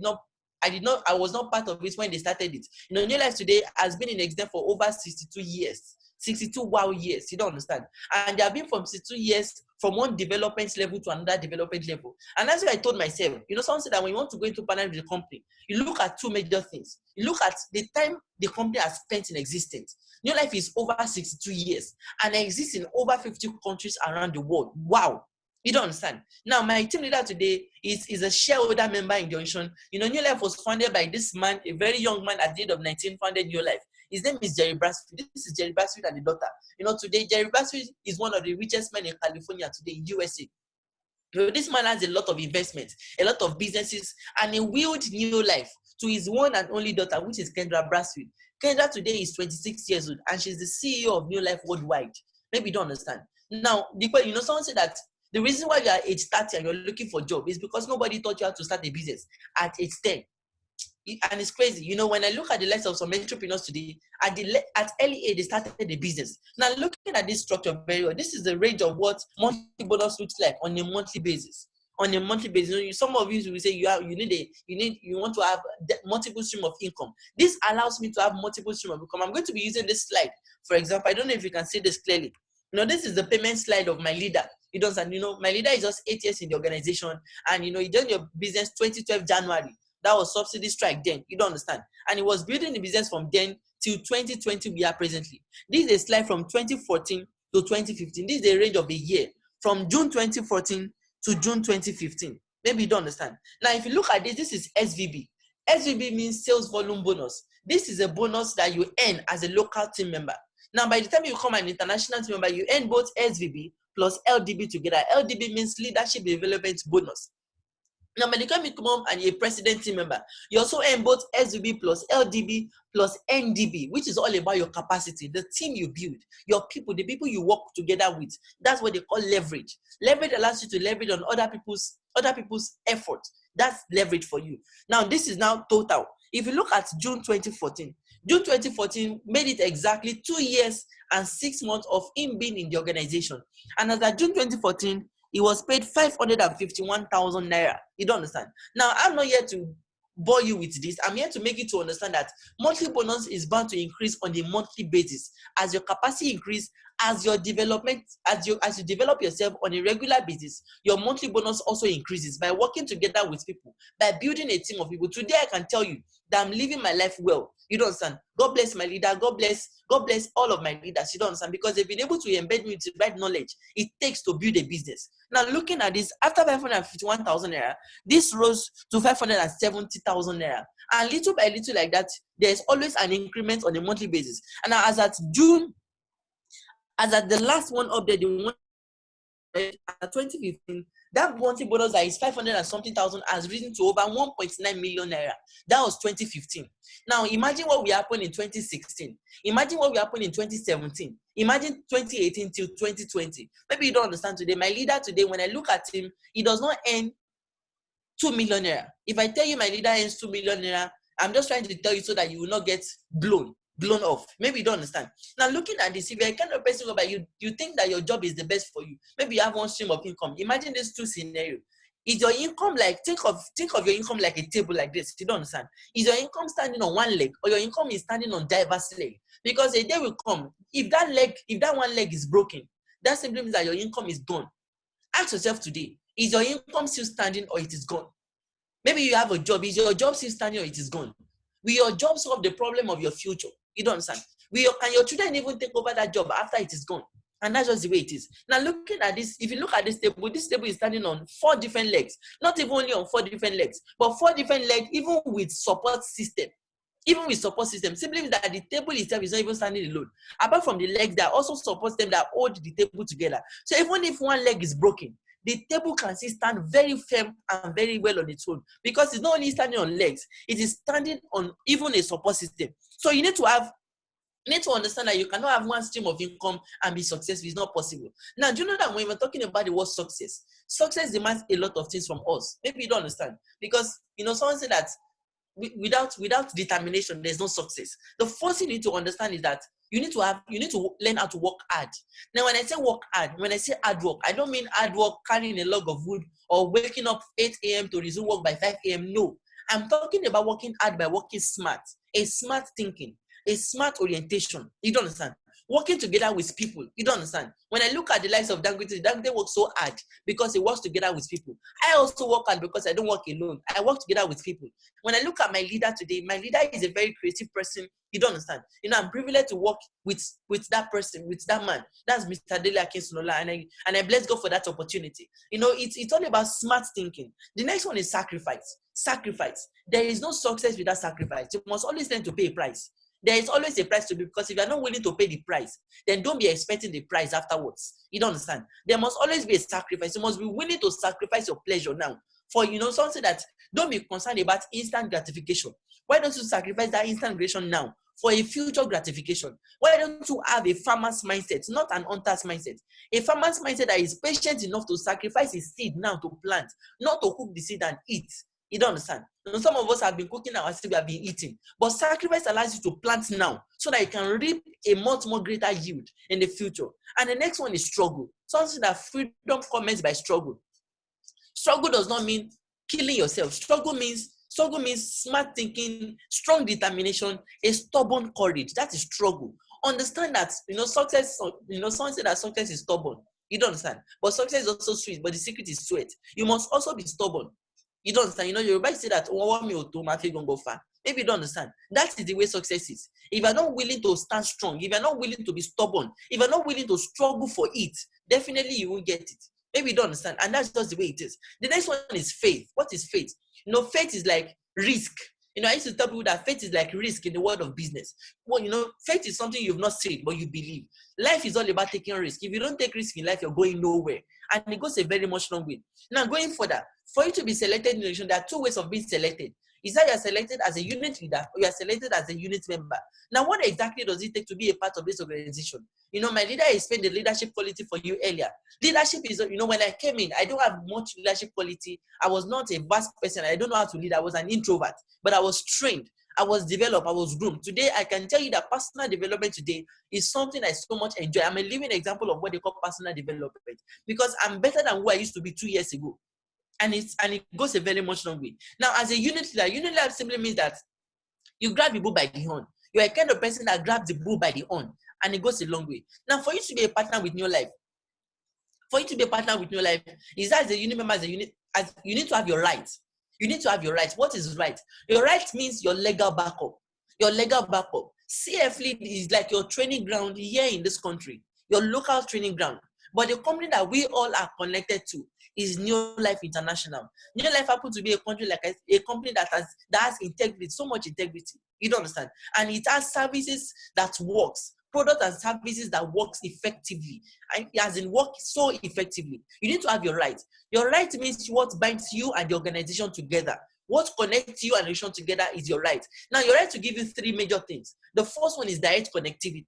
was not part of it when they started it. Neolife today has been in existence for over 62 years. 62 wow years. You don't understand. And they have been from 62 years from one development level to another development level. And that's why I told myself, someone said that when you want to go into partner with the company, you look at 2 major things. You look at the time the company has spent in existence. Neolife is over 62 years and exists in over 50 countries around the world. Wow. You don't understand. Now, my team leader today is a shareholder member in the organization. Neolife was founded by this man, a very young man at the age of 19, founded Neolife. His name is Jerry Brasfield. This is Jerry Brasfield and the daughter. Today, Jerry Brasfield is one of the richest men in California today, in USA. This man has a lot of investments, a lot of businesses, and he willed Neolife to his one and only daughter, which is Kendra Brasfield. Kendra today is 26 years old, and she's the CEO of Neolife worldwide. Maybe you don't understand. Now, someone said that The reason why you are age 30 and you're looking for a job is because nobody taught you how to start a business at age 10. And it's crazy. You know, when I look at the lives of some entrepreneurs today, at early age, they started a business. Now, looking at this structure very well, this is the range of what monthly bonus looks like on a monthly basis. On a monthly basis, some of you will say you want to have multiple stream of income. This allows me to have multiple stream of income. I'm going to be using this slide. For example, I don't know if you can see this clearly. You know, this is the payment slide of my leader. You don't understand, you know, my leader is just 8 years in the organization, and you know, he joined your business 2012 January. That was subsidy strike then. You don't understand. And he was building the business from then till 2020 we are presently. This is a slide from 2014 to 2015. This is a range of a year from June 2014 to June 2015. Maybe you don't understand. Now, if you look at this, this is SVB. SVB means sales volume bonus. This is a bonus that you earn as a local team member. Now, by the time you become an international team member, you earn both SVB plus LDB together. LDB means leadership development bonus. Now, when you become a president team member, you also earn both SVB plus LDB plus NDB, which is all about your capacity, the team you build, your people, the people you work together with. That's what they call leverage. Leverage allows you to leverage on other people's effort. That's leverage for you. Now, this is now total. If you look at June 2014 made it exactly 2 years and 6 months of him being in the organization. And as at June 2014, he was paid 551,000 naira. You don't understand. Now, I'm not here to bore you with this. I'm here to make you to understand that monthly bonus is bound to increase on a monthly basis as your capacity increase, as your development, as you develop yourself on a regular basis. Your monthly bonus also increases by working together with people, by building a team of people. Today, I can tell you that I'm living my life well. You don't understand. God bless my leader. God bless all of my leaders. You don't understand, because they've been able to embed me with the right knowledge it takes to build a business. Now, looking at this, after 551,000 naira, this rose to 570,000 naira. And little by little like that, there's always an increment on a monthly basis. And as at June, as at the last one update, the one 2015, that monthly bonus that is 500 and something thousand has risen to over 1.9 million naira. That was 2015. Now, imagine what will happen in 2016. Imagine what will happen in 2017. Imagine 2018 till 2020. Maybe you don't understand today. My leader today, when I look at him, he does not earn 2 million naira. If I tell you my leader earns 2 million naira, I'm just trying to tell you so that you will not get blown off. Maybe you don't understand. Now, looking at this, if you're a kind of person where you think that your job is the best for you, maybe you have one stream of income. Imagine these two scenarios. Is your income like, think of your income like a table like this? You don't understand. Is your income standing on one leg, or your income is standing on diverse legs? Because a day will come, if that one leg is broken, that simply means that your income is gone. Ask yourself today, is your income still standing or it is gone? Maybe you have a job. Is your job still standing or it is gone? Will your job solve the problem of your future? You don't understand. Can your children even take over that job after it is gone? And that's just the way it is. Now, looking at this, if you look at this table is standing on 4 different legs. Not even only on 4 different legs, but 4 different legs, even with support system. Simply means that the table itself is not even standing alone. Apart from the legs, there are also support systems that hold the table together. So even if one leg is broken, the table can still stand very firm and very well on its own, because it's not only standing on legs, it is standing on even a support system. So you need to understand that you cannot have one stream of income and be successful. It's not possible. Now, do you know that when we're talking about the word success demands a lot of things from us? Maybe you don't understand, because someone said that without determination, there's no success. The first thing you need to understand is that you need to learn how to work hard. Now, when I say work hard, when I say hard work, I don't mean hard work carrying a log of wood or waking up 8 a.m. to resume work by 5 a.m. No, I'm talking about working hard by working smart, a smart thinking, a smart orientation. You don't understand? Working together with people. You don't understand? When I look at the likes of Dangote works so hard because he works together with people. I also work hard because I don't work alone. I work together with people. When I look at my leader today, my leader is a very creative person. You don't understand? I'm privileged to work with that person, with that man. That's Mr. Dele, and I bless God for that opportunity. It's all about smart thinking. The next one is sacrifice. Sacrifice. There is no success without sacrifice. You must always learn to pay a price. There is always a price to pay, because if you are not willing to pay the price, then don't be expecting the price afterwards. You don't understand? There must always be a sacrifice. You must be willing to sacrifice your pleasure now. For something that don't be concerned about instant gratification. Why don't you sacrifice that instant gratification now for a future gratification? Why don't you have a farmer's mindset, not an hunter's mindset? A farmer's mindset that is patient enough to sacrifice his seed now to plant, not to cook the seed and eat. You don't understand? Some of us have been cooking our seed, we have been eating. But sacrifice allows you to plant now so that you can reap a much more greater yield in the future. And the next one is struggle. Something that freedom comes by struggle. Struggle does not mean killing yourself. Struggle means smart thinking, strong determination, a stubborn courage. That is struggle. Understand that, success, someone said that success is stubborn. You don't understand. But success is also sweet, but the secret is sweet. You must also be stubborn. You don't understand. Yoruba say that maybe you don't understand. That is the way success is. If you're not willing to stand strong, if you're not willing to be stubborn, if you're not willing to struggle for it, definitely you won't get it. Maybe you don't understand. And that's just the way it is. The next one is faith. What is faith? Faith is like risk. I used to tell people that faith is like risk in the world of business. Well, faith is something you've not seen, but you believe. Life is all about taking risk. If you don't take risk in life, you're going nowhere. And it goes a very much long way. Now, going further, for you to be selected in the nation, there are two ways of being selected. Is that you are selected as a unit leader or you are selected as a unit member. Now, what exactly does it take to be a part of this organization? My leader explained the leadership quality for you earlier. Leadership is, when I came in, I don't have much leadership quality. I was not a vast person. I don't know how to lead. I was an introvert, but I was trained. I was developed. I was groomed. Today, I can tell you that personal development today is something I so much enjoy. I'm a living example of what they call personal development because I'm better than who I used to be 2 years ago. And it goes a very much long way. Now, as a unit leader simply means that you grab the bull by the horn. You're a kind of person that grabs the bull by the horn, and it goes a long way. Now, for you to be a partner with Neolife, is that as a unit member, you need to have your rights. You need to have your rights. What is right? Your right means your legal backup. Your legal backup. CF Lead is like your training ground here in this country, your local training ground. But the company that we all are connected to is Neolife International. Neolife happens to be a company that has integrity, so much integrity. You don't understand? And it has services that works, products and services that works effectively. And it has worked so effectively. You need to have your right. Your right means what binds you and the organization together. What connects you and the organization together is your right. Now, your right to give you three major things. The first one is direct connectivity.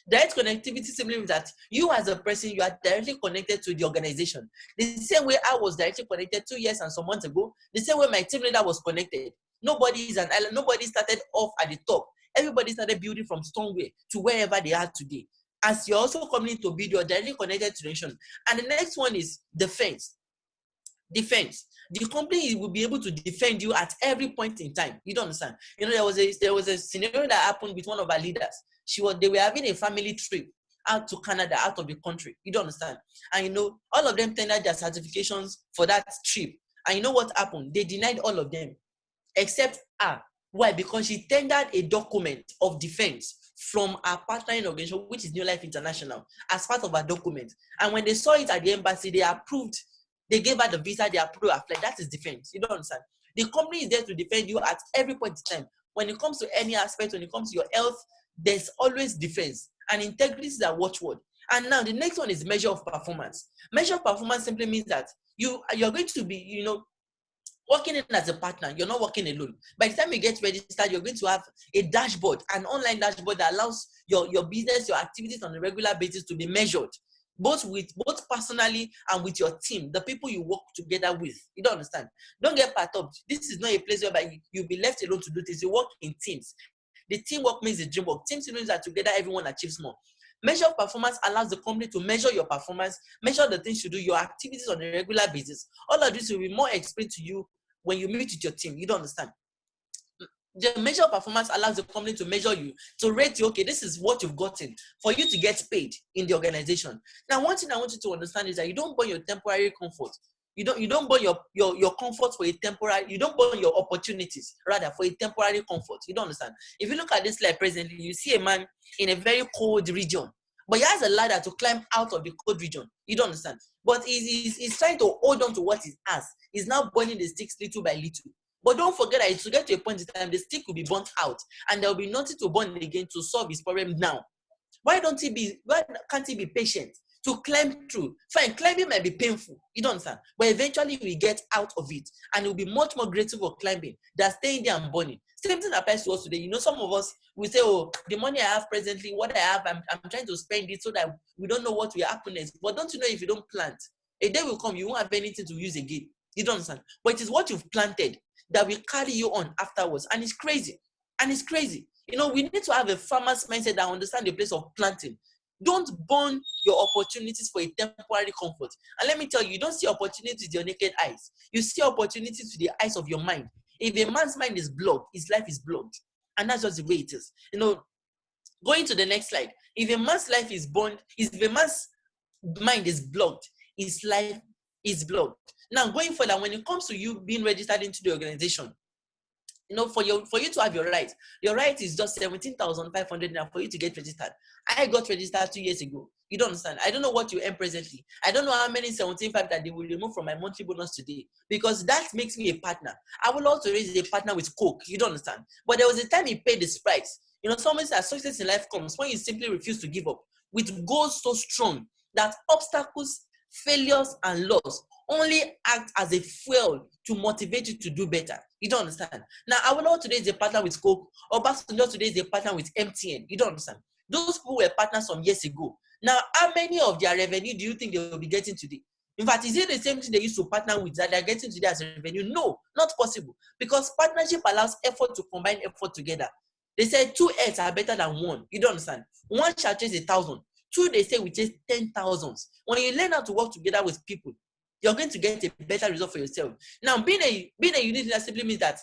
Direct connectivity simply means that you as a person, you are directly connected to the organization. The same way I was directly connected 2 years and some months ago, the same way my team leader was connected. Nobody is an island. Nobody started off at the top. Everybody started building from somewhere to wherever they are today. As you're also coming to build, you're directly connected to the nation. And the next one is defense. Defense. The company will be able to defend you at every point in time. You don't understand. There was a scenario that happened with one of our leaders. They were having a family trip out to Canada, out of the country. You don't understand. And all of them tendered their certifications for that trip. And you know what happened? They denied all of them, except her. Why? Because she tendered a document of defense from our partnering organization, which is Neolife International, as part of our document. And when they saw it at the embassy, they approved. They gave her the visa, they approved her flight. That is defense. You don't understand. The company is there to defend you at every point in time. When it comes to any aspect, when it comes to your health, there's always defense. And integrity is a watchword. And now the next one is measure of performance. Measure of performance simply means that you're going to be, working in as a partner. You're not working alone. By the time you get registered, you're going to have a dashboard, an online dashboard that allows your business, your activities on a regular basis to be measured, both personally and with your team, the people you work together with. You don't understand. Don't get perturbed. This is not a place where you'll be left alone to do this. You work in teams. The teamwork makes the dream work. Team means that together everyone achieves more. Measure of performance allows the company to measure your performance, measure the things you do, your activities on a regular basis. All of this will be more explained to you when you meet with your team. You don't understand. The measure of performance allows the company to measure you, to rate you, okay, this is what you've gotten for you to get paid in the organization. Now, one thing I want you to understand is that you don't burn your temporary comfort. You don't burn your comfort for a temporary, you don't burn your opportunities, rather, for a temporary comfort. You don't understand. If you look at this slide presently, you see a man in a very cold region, but he has a ladder to climb out of the cold region. You don't understand. But he's trying to hold on to what he has. He's now burning the sticks little by little. But don't forget that to get to a point in time, the stick will be burnt out, and there will be nothing to burn again to solve his problem now. Why can't he be patient? to climb through. Fine, climbing might be painful, you don't understand, but eventually we get out of it, and we'll be much more grateful for climbing than staying there and burning. Same thing applies to us today. You know, some of us, we say, oh, the money I have presently, what I have, I'm trying to spend it so that we don't know what will happen next. But don't you know, if you don't plant, a day will come, you won't have anything to use again. You don't understand? But it is what you've planted that will carry you on afterwards. And it's crazy. And it's crazy. You know, we need to have a farmer's mindset that understands the place of planting. Don't burn your opportunities for a temporary comfort. And let me tell you, you don't see opportunities with your naked eyes. You see opportunities with the eyes of your mind. If a man's mind is blocked, his life is blocked. And that's just the way it is. You know, going to the next slide. If a man's life is burned, if a man's mind is blocked, his life is blocked. Now, going further, when it comes to you being registered into the organization, you know, for you to have your right is just 17,500 now for you to get registered. I got registered 2 years ago. You don't understand. I don't know what you earn presently. I don't know how many 17,500 that they will remove from my monthly bonus today, because that makes me a partner. I will also raise a partner with Coke. You don't understand. But there was a time he paid this price. You know, someone said success in life comes when you simply refuse to give up with goals so strong that obstacles, failures, and loss only act as a fuel to motivate you to do better. You don't understand. Now, Awolowo today is a partner with Coke, or Obasanjo today is a partner with MTN. You don't understand. Those people were partners some years ago. Now, how many of their revenue do you think they will be getting today? In fact, is it the same thing they used to partner with that they're getting today as revenue? No, not possible. Because partnership allows effort to combine effort together. They say 2 heads are better than one. You don't understand. One shall chase 1,000. Two, they say, we chase 10,000. When you learn how to work together with people, you're going to get a better result for yourself. Now, being a unit leader simply means that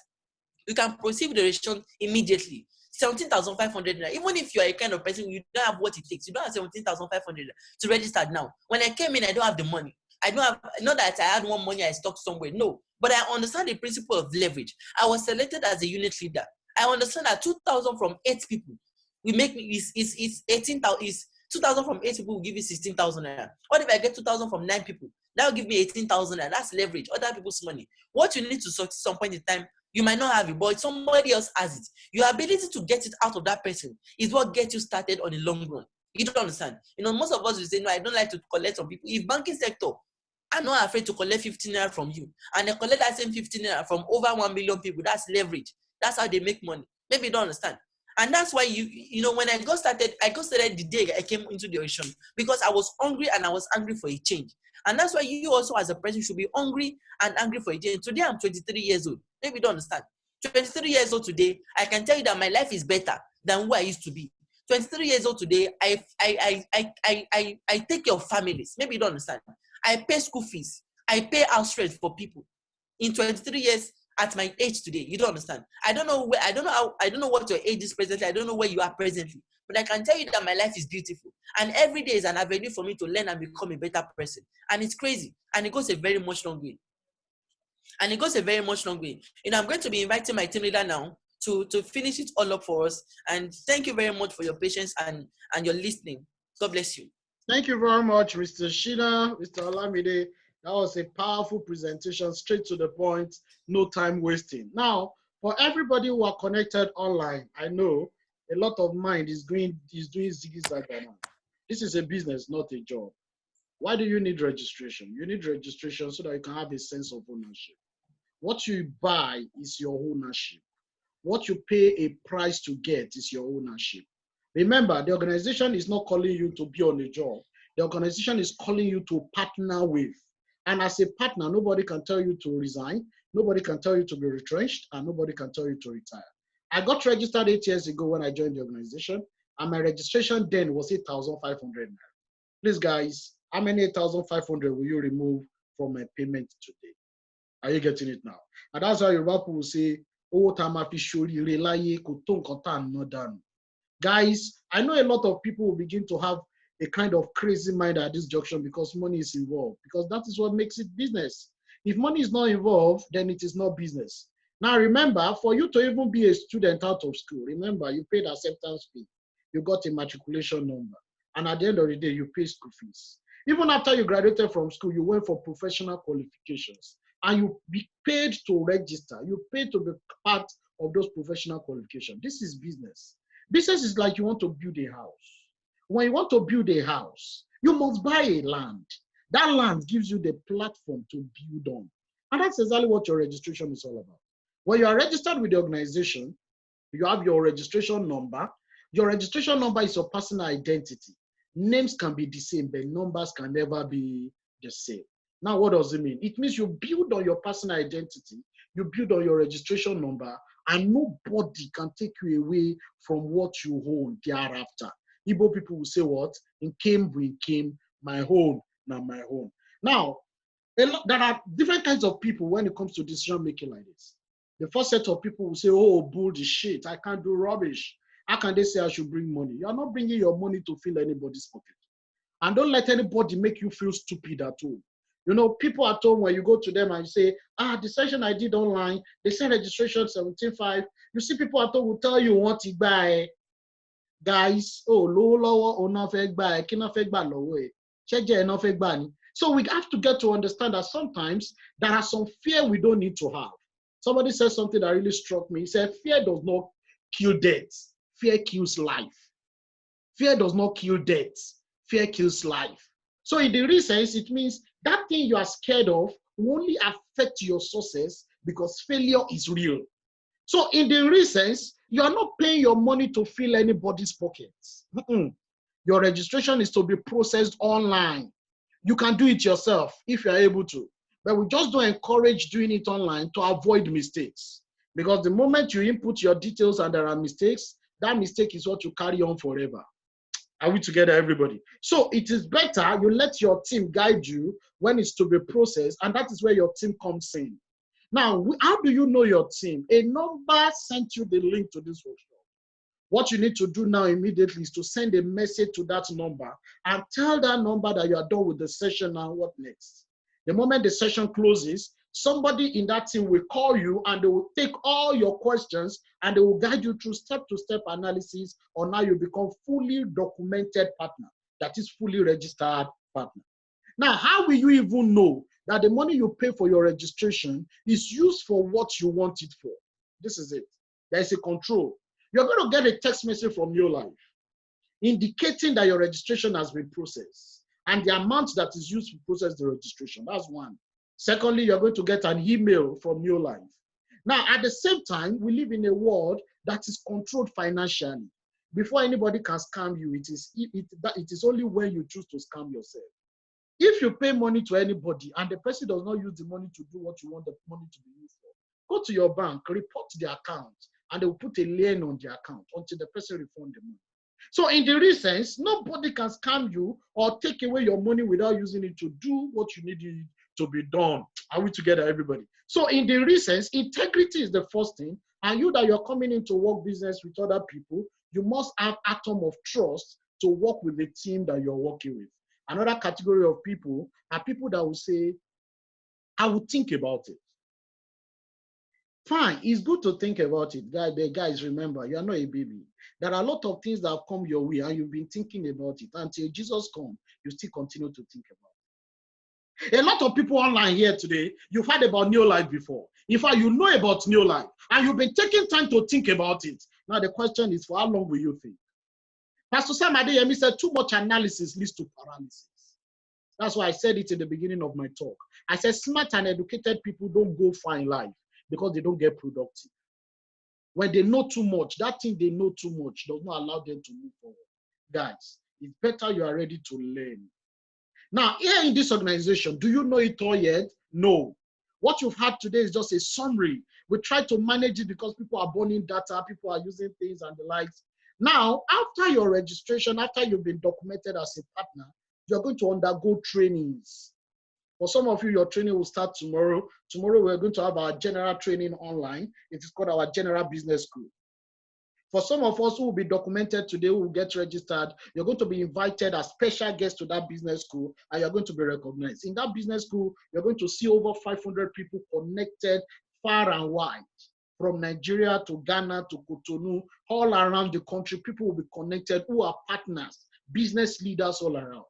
you can proceed with the registration immediately. 17,500 naira. Even if you are a kind of person you don't have what it takes, you don't have 17,500 to register now. When I came in, I don't have the money. I don't have, not that I had one money I stocked somewhere. No, but I understand the principle of leverage. I was selected as a unit leader. I understand that 2,000 from 8 people will make me is 18,000. Is 2,000 from 8 people will give you 16,000 naira. What if I get 2,000 from 9 people? That will give me 18,000 naira. That's leverage. Other people's money. What you need to succeed at some point in time, you might not have it, but somebody else has it. Your ability to get it out of that person is what gets you started on the long run. You don't understand. You know, most of us will say, no, I don't like to collect from people. If banking sector, I'm not afraid to collect 15 naira from you, and they collect that same 15 naira from over 1 million people. That's leverage. That's how they make money. Maybe you don't understand. And that's why you know, when I got started the day I came into the ocean, because I was hungry and I was angry for a change. And that's why you also as a person should be hungry and angry for a change. Today I'm 23 years old. Maybe you don't understand. 23 years old today, I can tell you that my life is better than who I used to be. 23 years old today, I take care of families. Maybe you don't understand. I pay school fees. I pay house rent for people. In 23 years, at my age today, you don't understand. I don't know what your age is presently. I don't know where you are presently. But I can tell you that my life is beautiful. And every day is an avenue for me to learn and become a better person. And it's crazy. And it goes a very much long way. You know, I'm going to be inviting my team leader now to finish it all up for us. And thank you very much for your patience and your listening. God bless you. Thank you very much, Mr. Shina, Mr. Olamide. That was a powerful presentation, straight to the point, no time wasting. Now, for everybody who are connected online, I know a lot of mind is doing ziggy-zaga now. This is a business, not a job. Why do you need registration? You need registration so that you can have a sense of ownership. What you buy is your ownership. What you pay a price to get is your ownership. Remember, the organization is not calling you to be on a job. The organization is calling you to partner with. And as a partner, nobody can tell you to resign, nobody can tell you to be retrenched, and nobody can tell you to retire. I got registered 8 years ago when I joined the organization, and my registration then was 8,500. Please, guys, how many 8,500 will you remove from my payment today? Are you getting it now? And that's why Yoruba people will say, oh, guys, I know a lot of people will begin to have a kind of crazy mind at this junction because money is involved, because that is what makes it business. If money is not involved, then it is not business. Now, remember, for you to even be a student out of school, remember, you paid acceptance fee, you got a matriculation number, and at the end of the day, you pay school fees. Even after you graduated from school, you went for professional qualifications, and you be paid to register, you paid to be part of those professional qualifications. This is business. Business is like you want to build a house. When you want to build a house, you must buy a land. That land gives you the platform to build on. And that's exactly what your registration is all about. When you are registered with the organization, you have your registration number. Your registration number is your personal identity. Names can be the same, but numbers can never be the same. Now, what does it mean? It means you build on your personal identity, you build on your registration number, and nobody can take you away from what you own thereafter. Igbo people will say what? In came, we came, my own, now my own. Now, there are different kinds of people when it comes to decision making like this. The first set of people will say, oh, bullshit, I can't do rubbish. How can they say I should bring money? You are not bringing your money to fill anybody's pocket. And don't let anybody make you feel stupid at all. You know, people at home, when you go to them and you say, the session I did online, they sent registration 17.5. You see people at home will tell you what to buy. Guys, so we have to get to understand that sometimes there are some fear we don't need to have. Somebody said something that really struck me. He said, fear does not kill death. Fear kills life. Fear does not kill death. Fear kills life. So in the real sense, it means that thing you are scared of will only affect your success because failure is real. So in the real sense, you are not paying your money to fill anybody's pockets. Your registration is to be processed online. You can do it yourself if you are able to. But we just don't encourage doing it online to avoid mistakes. Because the moment you input your details and there are mistakes, that mistake is what you carry on forever. Are we together, everybody? So it is better you let your team guide you when it's to be processed, and that is where your team comes in. Now, how do you know your team? A number sent you the link to this workshop. What you need to do now immediately is to send a message to that number and tell that number that you are done with the session and what next. The moment the session closes, somebody in that team will call you and they will take all your questions and they will guide you through step-to-step analysis on how you become fully documented partner, that is fully registered partner. Now, how will you even know that the money you pay for your registration is used for what you want it for? This is it. There is a control. You're going to get a text message from Neolife indicating that your registration has been processed and the amount that is used to process the registration. That's one. Secondly, you're going to get an email from Neolife. Now, at the same time, we live in a world that is controlled financially. Before anybody can scam you, it is only when you choose to scam yourself. If you pay money to anybody and the person does not use the money to do what you want the money to be used for, go to your bank, report the account, and they will put a lien on the account until the person refunds the money. So in the real sense, nobody can scam you or take away your money without using it to do what you need it to be done. Are we together, everybody? So in the real sense, integrity is the first thing. And you that you're coming into work business with other people, you must have atom of trust to work with the team that you're working with. Another category of people are people that will say, I will think about it. Fine, it's good to think about it. Guys, remember, you are not a baby. There are a lot of things that have come your way and you've been thinking about it. Until Jesus comes, you still continue to think about it. A lot of people online here today, you've heard about Neolife before. In fact, you know about Neolife and you've been taking time to think about it. Now the question is, for how long will you think? Pastor Sam Adeyemi said, too much analysis leads to paralysis. That's why I said it in the beginning of my talk. I said, smart and educated people don't go far in life because they don't get productive. When they know too much, that thing they know too much does not allow them to move forward. Guys, it's better you are ready to learn. Now, here in this organization, do you know it all yet? No. What you've had today is just a summary. We try to manage it because people are burning data, people are using things and the likes. Now, after your registration, after you've been documented as a partner, you're going to undergo trainings. For some of you, your training will start tomorrow. Tomorrow, we're going to have our general training online. It is called our General Business School. For some of us who will be documented today, who will get registered, you're going to be invited as special guests to that business school, and you're going to be recognized. In that business school, you're going to see over 500 people connected far and wide. From Nigeria to Ghana to Cotonou, all around the country, people will be connected who are partners, business leaders all around.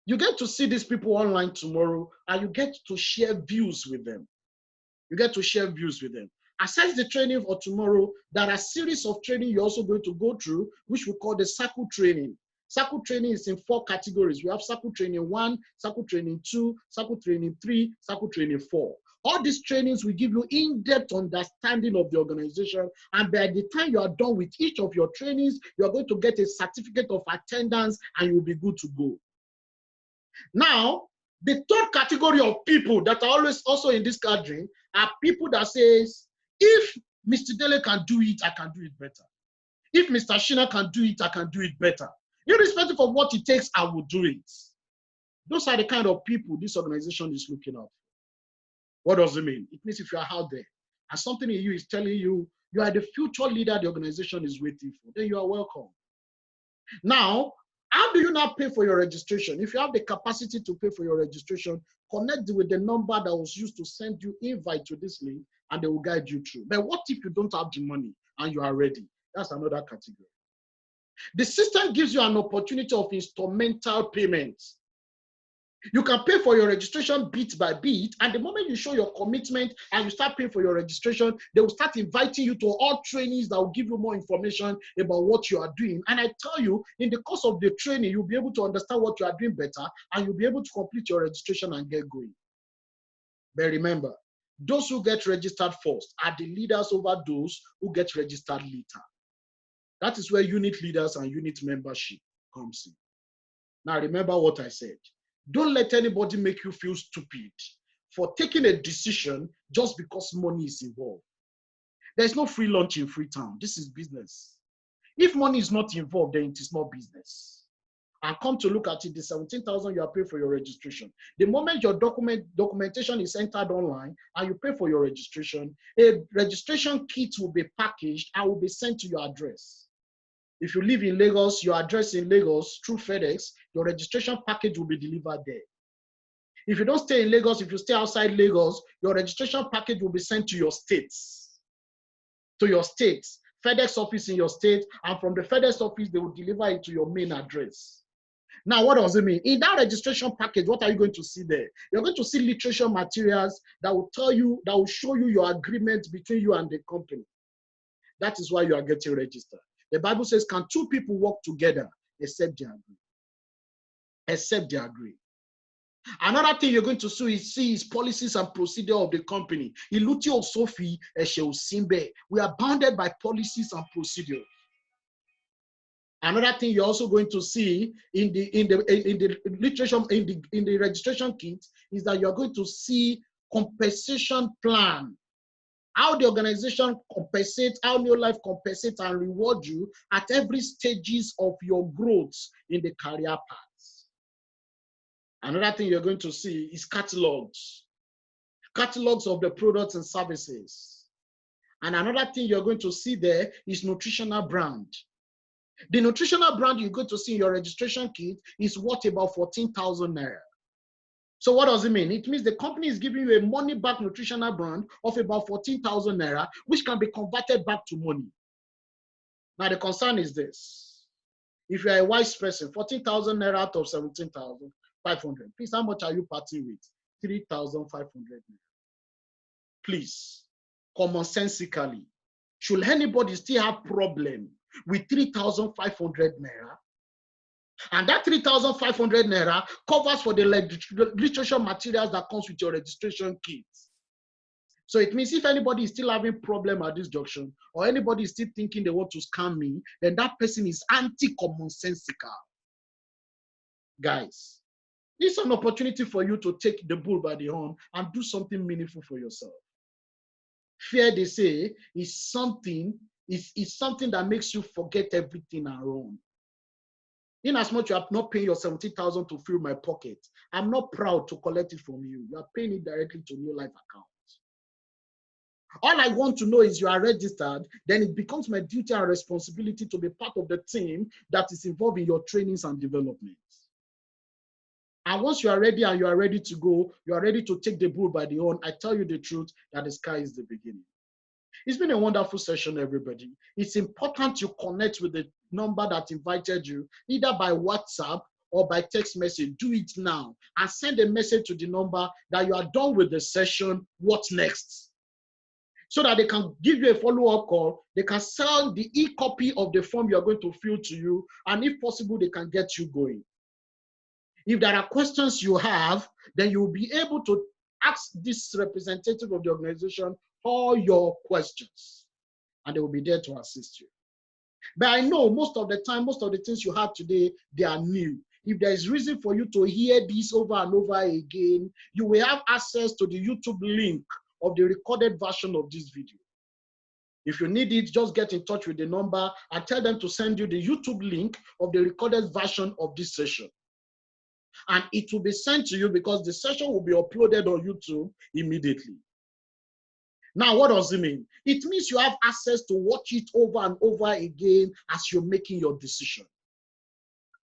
You get to see these people online tomorrow and you get to share views with them. You get to share views with them. Aside the training for tomorrow, there are a series of training you're also going to go through, which we call the circle training. Circle training is in 4 categories. We have circle training 1, circle training 2, circle training 3, circle training 4. All these trainings will give you in-depth understanding of the organization. And by the time you are done with each of your trainings, you are going to get a certificate of attendance and you'll be good to go. Now, the third category of people that are always also in this gathering are people that says, if Mr. Dele can do it, I can do it better. If Mr. Shina can do it, I can do it better. Irrespective of what it takes, I will do it. Those are the kind of people this organization is looking at. What does it mean? It means if you are out there and something in you is telling you you are the future leader the organization is waiting for, then you are welcome. Now, how do you now pay for your registration? If you have the capacity to pay for your registration, connect with the number that was used to send you invite to this link and they will guide you through. But what if you don't have the money and you are ready? That's another category. The system gives you an opportunity of instrumental payments. You can pay for your registration bit by bit, and the moment you show your commitment and you start paying for your registration, they will start inviting you to all trainings that will give you more information about what you are doing. And I tell you, in the course of the training, you'll be able to understand what you are doing better, and you'll be able to complete your registration and get going. But remember, those who get registered first are the leaders over those who get registered later. That is where unit leaders and unit membership comes in. Now, remember what I said. Don't let anybody make you feel stupid for taking a decision just because money is involved. There's no free lunch in Freetown. This is business. If money is not involved, then it is not business. And come to look at it, the 17,000 you are paying for your registration. The moment your documentation is entered online and you pay for your registration, a registration kit will be packaged and will be sent to your address. If you live in Lagos, your address in Lagos through FedEx, your registration package will be delivered there. If you don't stay in Lagos, if you stay outside Lagos, your registration package will be sent to your states. To your states, FedEx office in your state, and from the FedEx office, they will deliver it to your main address. Now, what does it mean? In that registration package, what are you going to see there? You're going to see literature materials that will tell you, that will show you your agreement between you and the company. That is why you are getting registered. The Bible says, can 2 people work together except they agree? Except they agree. Another thing you're going to see is policies and procedure of the company. Iluti of Sophie, Simbe. We are bounded by policies and procedure. Another thing you're also going to see in the literature, in the registration kit, is that you're going to see compensation plan. How the organization compensates, how Neolife compensates and reward you at every stages of your growth in the career paths. Another thing you're going to see is catalogs. Catalogs of the products and services. And another thing you're going to see there is nutritional brand. The nutritional brand you're going to see in your registration kit is worth about 14,000 naira. So what does it mean? It means the company is giving you a money-back nutritional brand of about 14,000 naira, which can be converted back to money. Now, the concern is this. If you are a wise person, 14,000 naira out of 17,500, please, how much are you parting with? 3,500 naira. Please, commonsensically, should anybody still have problem with 3,500 naira? And that 3,500 naira covers for the literature materials that comes with your registration kit. So it means if anybody is still having problem at this junction, or anybody is still thinking they want to scam me, then that person is anti-commonsensical. Guys, this is an opportunity for you to take the bull by the horn and do something meaningful for yourself. Fear, they say, is something that makes you forget everything around. In as much you are not paying your 70,000 to fill my pocket, I'm not proud to collect it from you. You are paying it directly to Neolife account. All I want to know is you are registered, then it becomes my duty and responsibility to be part of the team that is involved in your trainings and development. And once you are ready and you are ready to go, you are ready to take the bull by the horn, I tell you the truth that the sky is the beginning. It's been a wonderful session, everybody. It's important you connect with the number that invited you, either by WhatsApp or by text message. Do it now and send a message to the number that you are done with the session. What next? so that they can give you a follow-up call. They can sell the e-copy of the form you're going to fill to you, and if possible, they can get you going. If there are questions you have, then you'll be able to ask this representative of the organization all your questions, and they will be there to assist you. But I know most of the time, most of the things you have today, they are new. If there is reason for you to hear this over and over again, you will have access to the YouTube link of the recorded version of this video. If you need it, just get in touch with the number and tell them to send you the YouTube link of the recorded version of this session. And it will be sent to you because the session will be uploaded on YouTube immediately. Now, what does it mean? It means you have access to watch it over and over again as you're making your decision.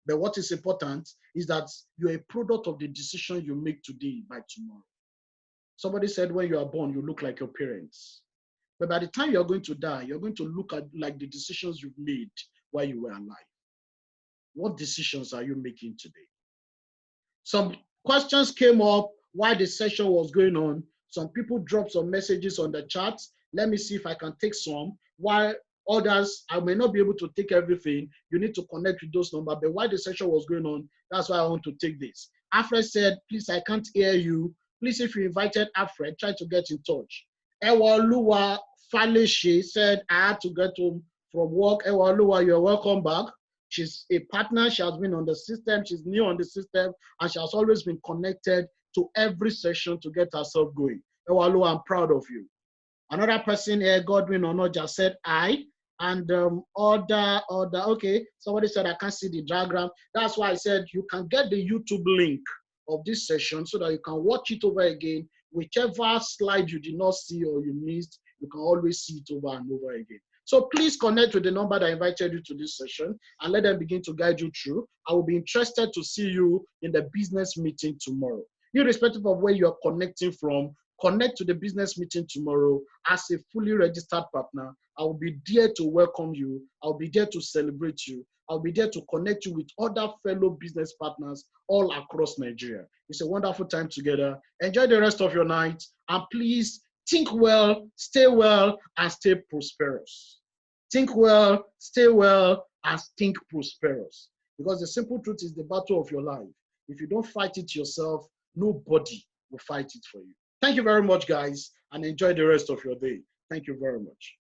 But what is important is that you're a product of the decision you make today by tomorrow. Somebody said when you are born, you look like your parents. But by the time you're going to die, you're going to look at like the decisions you've made while you were alive. What decisions are you making today? Some questions came up while the session was going on. Some people dropped some messages on the chat. Let me see if I can take some. While others, I may not be able to take everything. You need to connect with those numbers. But while the session was going on, that's why I want to take this. Alfred said, please, I can't hear you. Please, if you invited Alfred, try to get in touch. Ewoluwa Faleshi said, I had to get home from work. Ewoluwa, you're welcome back. She's a partner. She has been on the system. She's new on the system. And she has always been connected to every session to get herself going. Ewoluwa, I'm proud of you. Another person here, Godwin Onoja, said, I. And okay, somebody said, I can't see the diagram. That's why I said you can get the YouTube link of this session so that you can watch it over again. Whichever slide you did not see or you missed, you can always see it over and over again. So please connect with the number that invited you to this session and let them begin to guide you through. I will be interested to see you in the business meeting tomorrow. Irrespective of where you are connecting from, connect to the business meeting tomorrow as a fully registered partner. I will be there to welcome you. I'll be there to celebrate you. I'll be there to connect you with other fellow business partners all across Nigeria. It's a wonderful time together. Enjoy the rest of your night. And please think well, and stay prosperous. Think well, stay well, and think prosperous. Because the simple truth is the battle of your life. If you don't fight it yourself, nobody will fight it for you. Thank you very much, guys, and enjoy the rest of your day. Thank you very much.